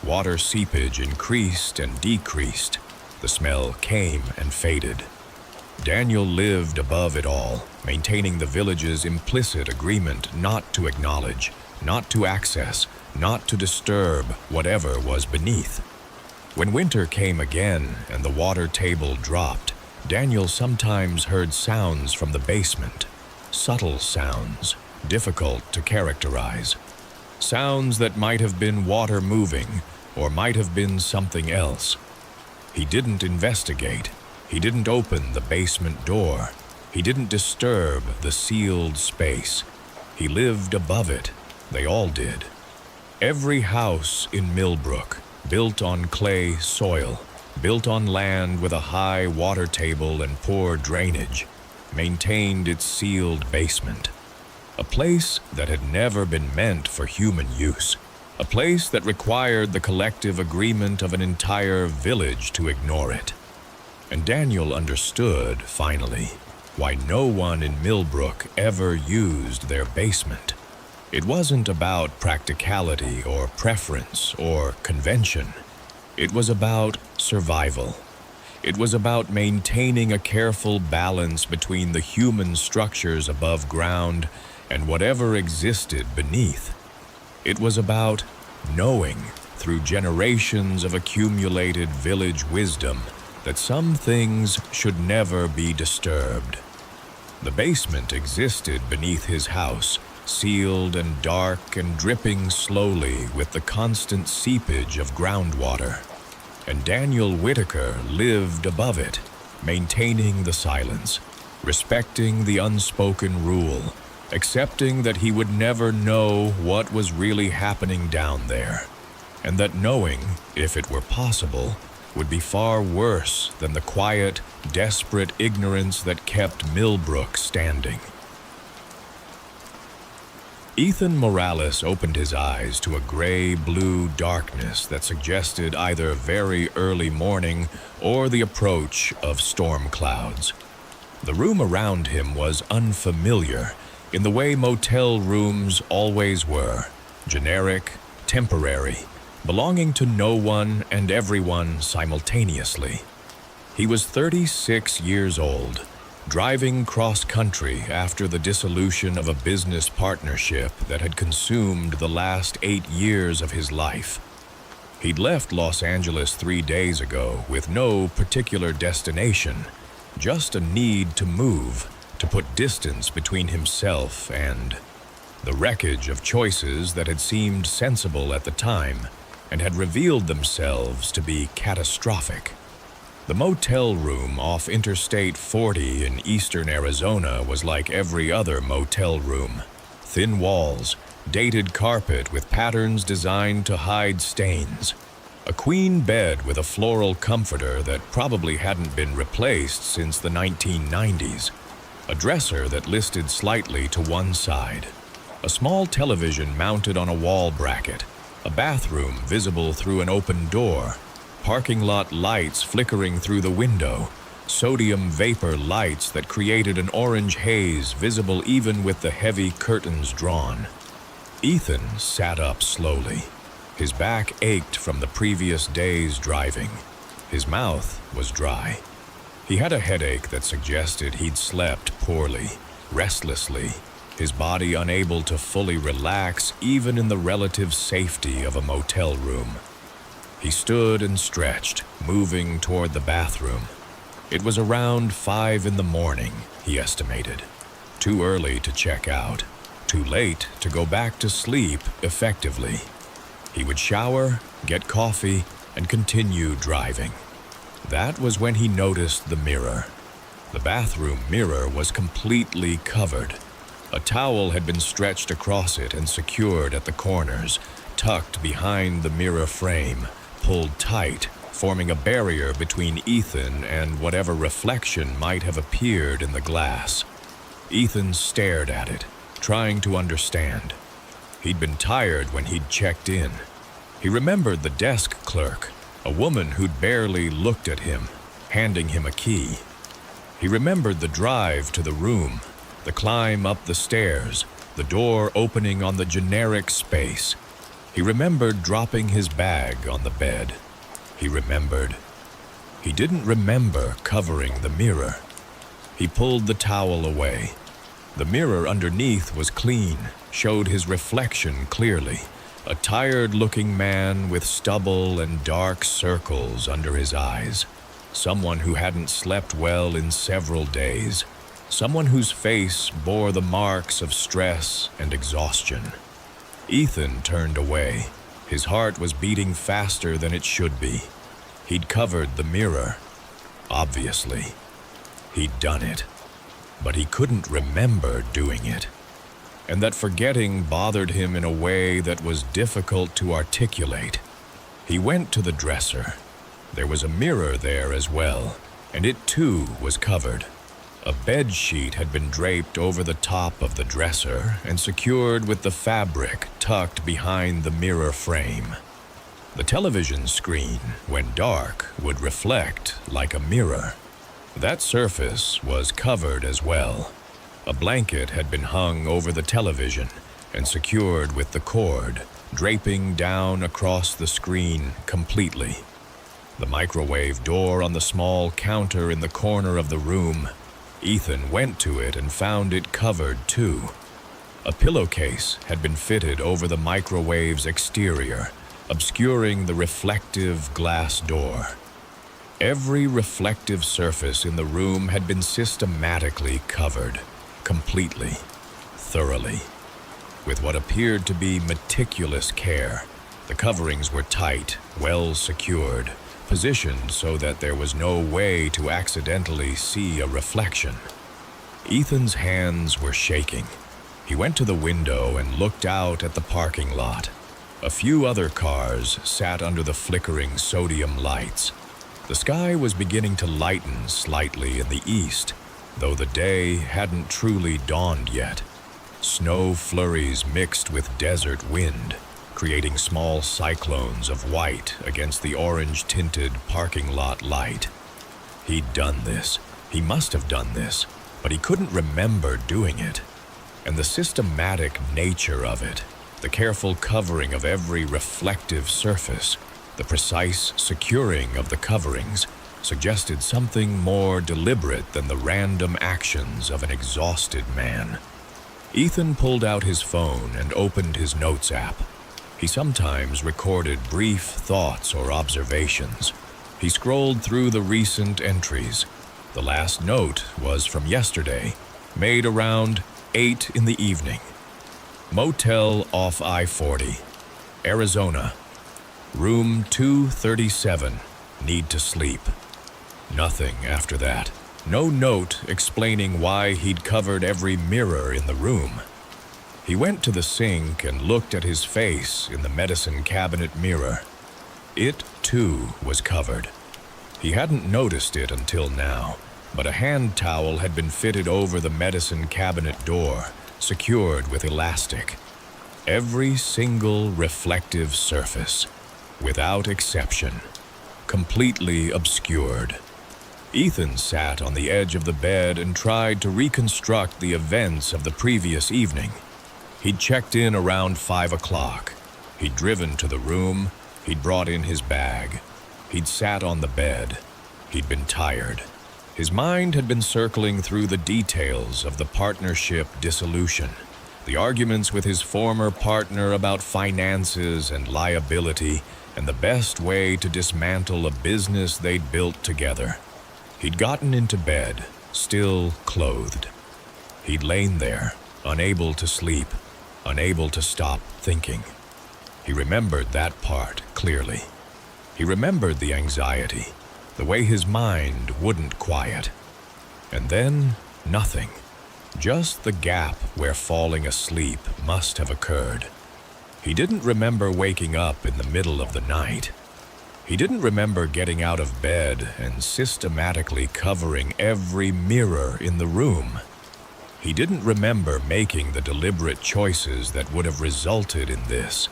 Water seepage increased and decreased. The smell came and faded. Daniel lived above it all, maintaining the village's implicit agreement not to acknowledge, not to access, not to disturb whatever was beneath. When winter came again and the water table dropped, Daniel sometimes heard sounds from the basement, subtle sounds, difficult to characterize. Sounds that might have been water moving or might have been something else. He didn't investigate. He didn't open the basement door. He didn't disturb the sealed space. He lived above it. They all did. Every house in Millbrook, built on clay soil, built on land with a high water table and poor drainage, maintained its sealed basement. A place that had never been meant for human use. A place that required the collective agreement of an entire village to ignore it. And Daniel understood, finally, why no one in Millbrook ever used their basement. It wasn't about practicality or preference or convention. It was about survival. It was about maintaining a careful balance between the human structures above ground and whatever existed beneath. It was about knowing, through generations of accumulated village wisdom, that some things should never be disturbed. The basement existed beneath his house, sealed and dark and dripping slowly with the constant seepage of groundwater. And Daniel Whitaker lived above it, maintaining the silence, respecting the unspoken rule, accepting that he would never know what was really happening down there, and that knowing, if it were possible, would be far worse than the quiet, desperate ignorance that kept Millbrook standing. Ethan Morales opened his eyes to a gray-blue darkness that suggested either very early morning or the approach of storm clouds. The room around him was unfamiliar in the way motel rooms always were, generic, temporary, belonging to no one and everyone simultaneously. He was 36 years old, driving cross-country after the dissolution of a business partnership that had consumed the last 8 years of his life. He'd left Los Angeles 3 days ago with no particular destination, just a need to move, to put distance between himself and the wreckage of choices that had seemed sensible at the time and had revealed themselves to be catastrophic. The motel room off Interstate 40 in eastern Arizona was like every other motel room. Thin walls, dated carpet with patterns designed to hide stains, a queen bed with a floral comforter that probably hadn't been replaced since the 1990s, a dresser that listed slightly to one side, a small television mounted on a wall bracket, a bathroom visible through an open door, parking lot lights flickering through the window, sodium vapor lights that created an orange haze visible even with the heavy curtains drawn. Ethan sat up slowly. His back ached from the previous day's driving. His mouth was dry. He had a headache that suggested he'd slept poorly, restlessly, his body unable to fully relax even in the relative safety of a motel room. He stood and stretched, moving toward the bathroom. It was around 5 in the morning, he estimated. Too early to check out, too late to go back to sleep effectively. He would shower, get coffee, and continue driving. That was when he noticed the mirror. The bathroom mirror was completely covered. A towel had been stretched across it and secured at the corners, tucked behind the mirror frame, pulled tight, forming a barrier between Ethan and whatever reflection might have appeared in the glass. Ethan stared at it, trying to understand. He'd been tired when he'd checked in. He remembered the desk clerk, a woman who'd barely looked at him, handing him a key. He remembered the drive to the room, the climb up the stairs, the door opening on the generic space. He remembered dropping his bag on the bed. He remembered. He didn't remember covering the mirror. He pulled the towel away. The mirror underneath was clean, showed his reflection clearly. A tired-looking man with stubble and dark circles under his eyes. Someone who hadn't slept well in several days. Someone whose face bore the marks of stress and exhaustion. Ethan turned away. His heart was beating faster than it should be. He'd covered the mirror. Obviously. He'd done it. But he couldn't remember doing it. And that forgetting bothered him in a way that was difficult to articulate. He went to the dresser. There was a mirror there as well, and it too was covered. A bed sheet had been draped over the top of the dresser and secured with the fabric tucked behind the mirror frame. The television screen, when dark, would reflect like a mirror. That surface was covered as well. A blanket had been hung over the television and secured with the cord, draping down across the screen completely. The microwave door on the small counter in the corner of the room, Ethan went to it and found it covered too. A pillowcase had been fitted over the microwave's exterior, obscuring the reflective glass door. Every reflective surface in the room had been systematically covered, completely, thoroughly. With what appeared to be meticulous care, the coverings were tight, well secured, positioned so that there was no way to accidentally see a reflection. Ethan's hands were shaking. He went to the window and looked out at the parking lot. A few other cars sat under the flickering sodium lights. The sky was beginning to lighten slightly in the east, though the day hadn't truly dawned yet. Snow flurries mixed with desert wind, creating small cyclones of white against the orange-tinted parking lot light. He'd done this. He must have done this, but he couldn't remember doing it. And the systematic nature of it, the careful covering of every reflective surface, the precise securing of the coverings, suggested something more deliberate than the random actions of an exhausted man. Ethan pulled out his phone and opened his notes app. He sometimes recorded brief thoughts or observations. He scrolled through the recent entries. The last note was from yesterday, made around 8 in the evening. Motel off I-40, Arizona. Room 237, need to sleep. Nothing after that. No note explaining why he'd covered every mirror in the room. He went to the sink and looked at his face in the medicine cabinet mirror. It, too, was covered. He hadn't noticed it until now, but a hand towel had been fitted over the medicine cabinet door, secured with elastic. Every single reflective surface, without exception, completely obscured. Ethan sat on the edge of the bed and tried to reconstruct the events of the previous evening. He'd checked in around 5 o'clock. He'd driven to the room. He'd brought in his bag. He'd sat on the bed. He'd been tired. His mind had been circling through the details of the partnership dissolution, the arguments with his former partner about finances and liability, and the best way to dismantle a business they'd built together. He'd gotten into bed, still clothed. He'd lain there, unable to sleep, unable to stop thinking. He remembered that part clearly. He remembered the anxiety, the way his mind wouldn't quiet. And then, nothing. Just the gap where falling asleep must have occurred. He didn't remember waking up in the middle of the night. He didn't remember getting out of bed and systematically covering every mirror in the room. He didn't remember making the deliberate choices that would have resulted in this.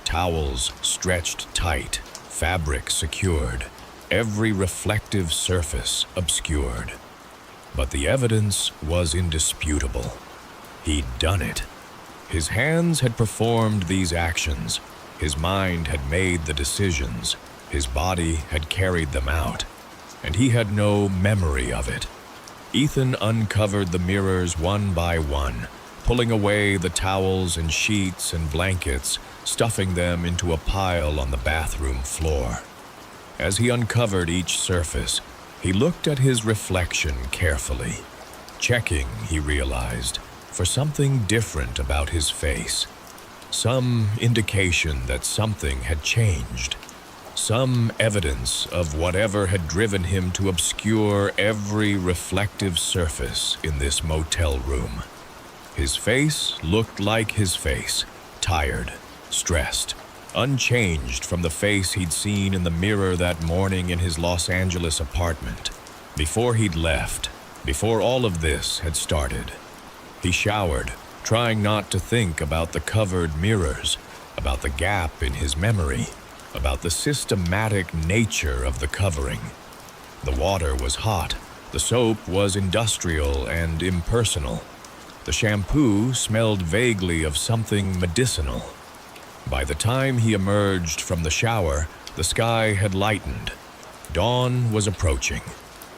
Towels stretched tight, fabric secured, every reflective surface obscured. But the evidence was indisputable. He'd done it. His hands had performed these actions. His mind had made the decisions. His body had carried them out, and he had no memory of it. Ethan uncovered the mirrors one by one, pulling away the towels and sheets and blankets, stuffing them into a pile on the bathroom floor. As he uncovered each surface, he looked at his reflection carefully, checking, he realized, for something different about his face, some indication that something had changed. Some evidence of whatever had driven him to obscure every reflective surface in this motel room. His face looked like his face, tired, stressed, unchanged from the face he'd seen in the mirror that morning in his Los Angeles apartment, before he'd left, before all of this had started. He showered, trying not to think about the covered mirrors, about the gap in his memory, about the systematic nature of the covering. The water was hot. The soap was industrial and impersonal. The shampoo smelled vaguely of something medicinal. By the time he emerged from the shower, the sky had lightened. Dawn was approaching.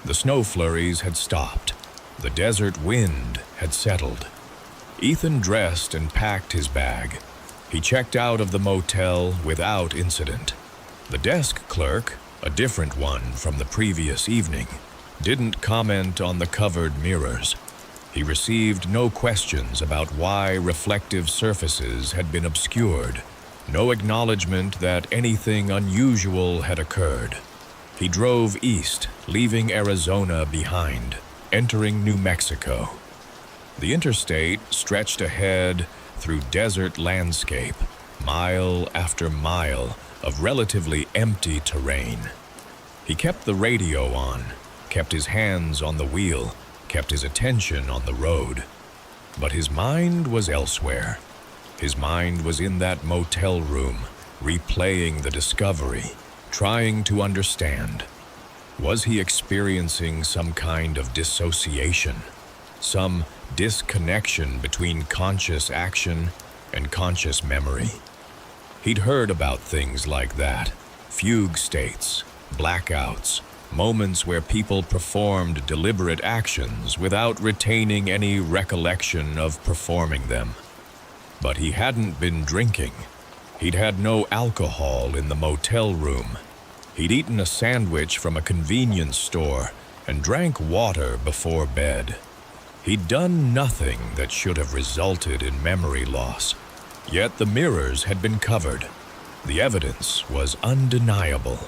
The snow flurries had stopped. The desert wind had settled. Ethan dressed and packed his bag. He checked out of the motel without incident. The desk clerk, a different one from the previous evening, didn't comment on the covered mirrors. He received no questions about why reflective surfaces had been obscured, no acknowledgement that anything unusual had occurred. He drove east, leaving Arizona behind, entering New Mexico. The interstate stretched ahead through desert landscape, mile after mile of relatively empty terrain. He kept the radio on, kept his hands on the wheel, kept his attention on the road. But his mind was elsewhere. His mind was in that motel room, replaying the discovery, trying to understand. Was he experiencing some kind of dissociation? Some disconnection between conscious action and conscious memory? He'd heard about things like that, fugue states, blackouts, moments where people performed deliberate actions without retaining any recollection of performing them. But he hadn't been drinking. He'd had no alcohol in the motel room. He'd eaten a sandwich from a convenience store and drank water before bed. He'd done nothing that should have resulted in memory loss. Yet the mirrors had been covered. The evidence was undeniable.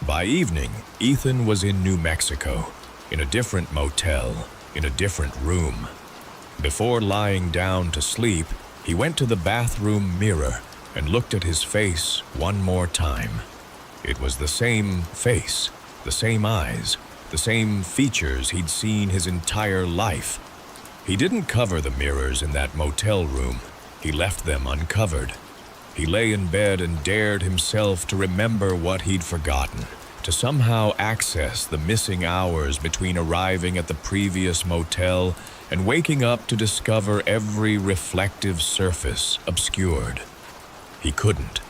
By evening, Ethan was in New Mexico, in a different motel, in a different room. Before lying down to sleep, he went to the bathroom mirror and looked at his face one more time. It was the same face, the same eyes, the same features he'd seen his entire life. He didn't cover the mirrors in that motel room. He left them uncovered. He lay in bed and dared himself to remember what he'd forgotten, to somehow access the missing hours between arriving at the previous motel and waking up to discover every reflective surface obscured. He couldn't.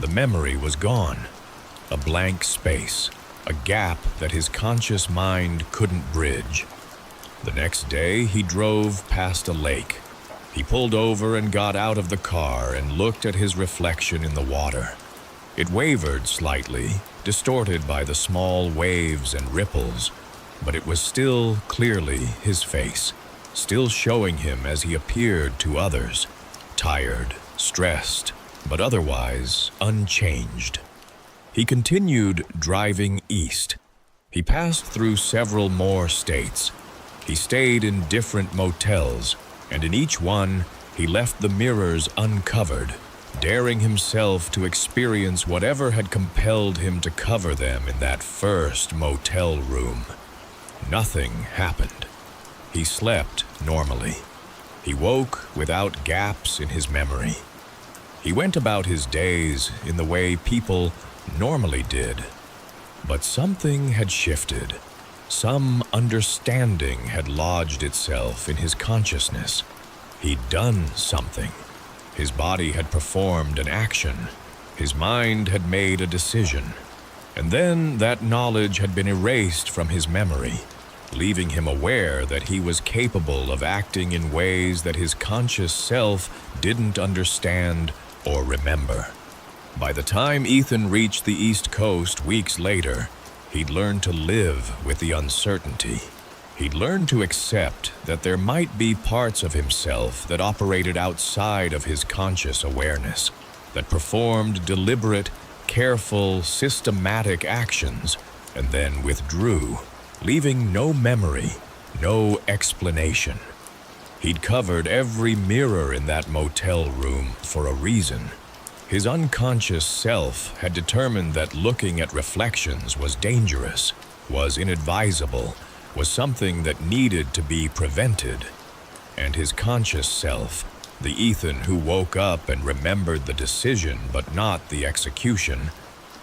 The memory was gone. A blank space, a gap that his conscious mind couldn't bridge. The next day, he drove past a lake. He pulled over and got out of the car and looked at his reflection in the water. It wavered slightly, distorted by the small waves and ripples, but it was still clearly his face, still showing him as he appeared to others, tired, stressed, but otherwise unchanged. He continued driving east. He passed through several more states. He stayed in different motels, and in each one, he left the mirrors uncovered, daring himself to experience whatever had compelled him to cover them in that first motel room. Nothing happened. He slept normally. He woke without gaps in his memory. He went about his days in the way people normally did. But something had shifted. Some understanding had lodged itself in his consciousness. He'd done something. His body had performed an action. His mind had made a decision. And then that knowledge had been erased from his memory, leaving him aware that he was capable of acting in ways that his conscious self didn't understand or remember. By the time Ethan reached the East Coast weeks later, he'd learned to live with the uncertainty. He'd learned to accept that there might be parts of himself that operated outside of his conscious awareness, that performed deliberate, careful, systematic actions, and then withdrew, leaving no memory, no explanation. He'd covered every mirror in that motel room for a reason. His unconscious self had determined that looking at reflections was dangerous, was inadvisable, was something that needed to be prevented. And his conscious self, the Ethan who woke up and remembered the decision but not the execution,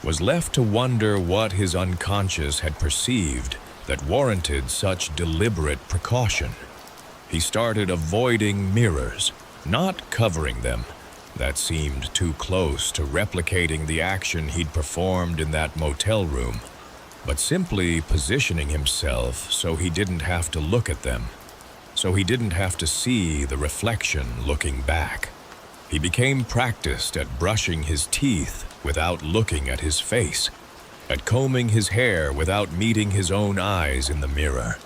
was left to wonder what his unconscious had perceived that warranted such deliberate precaution. He started avoiding mirrors, not covering them. That seemed too close to replicating the action he'd performed in that motel room, but simply positioning himself so he didn't have to look at them, so he didn't have to see the reflection looking back. He became practiced at brushing his teeth without looking at his face, at combing his hair without meeting his own eyes in the mirror.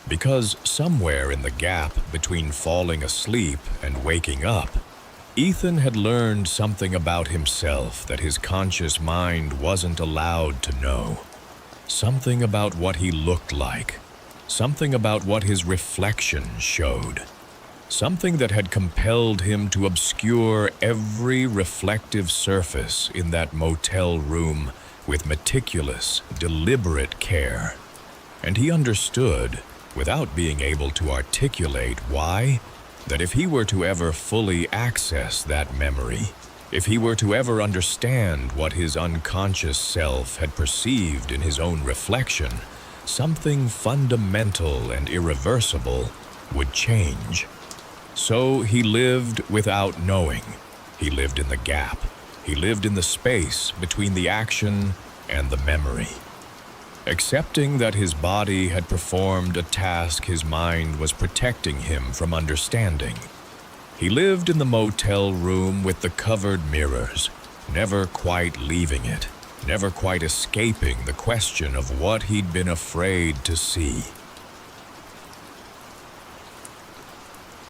Because somewhere in the gap between falling asleep and waking up, Ethan had learned something about himself that his conscious mind wasn't allowed to know. Something about what he looked like. Something about what his reflection showed. Something that had compelled him to obscure every reflective surface in that motel room with meticulous, deliberate care. And he understood, without being able to articulate why, that if he were to ever fully access that memory, if he were to ever understand what his unconscious self had perceived in his own reflection, something fundamental and irreversible would change. So he lived without knowing. He lived in the gap. He lived in the space between the action and the memory. Accepting that his body had performed a task his mind was protecting him from understanding. He lived in the motel room with the covered mirrors, never quite leaving it, never quite escaping the question of what he'd been afraid to see.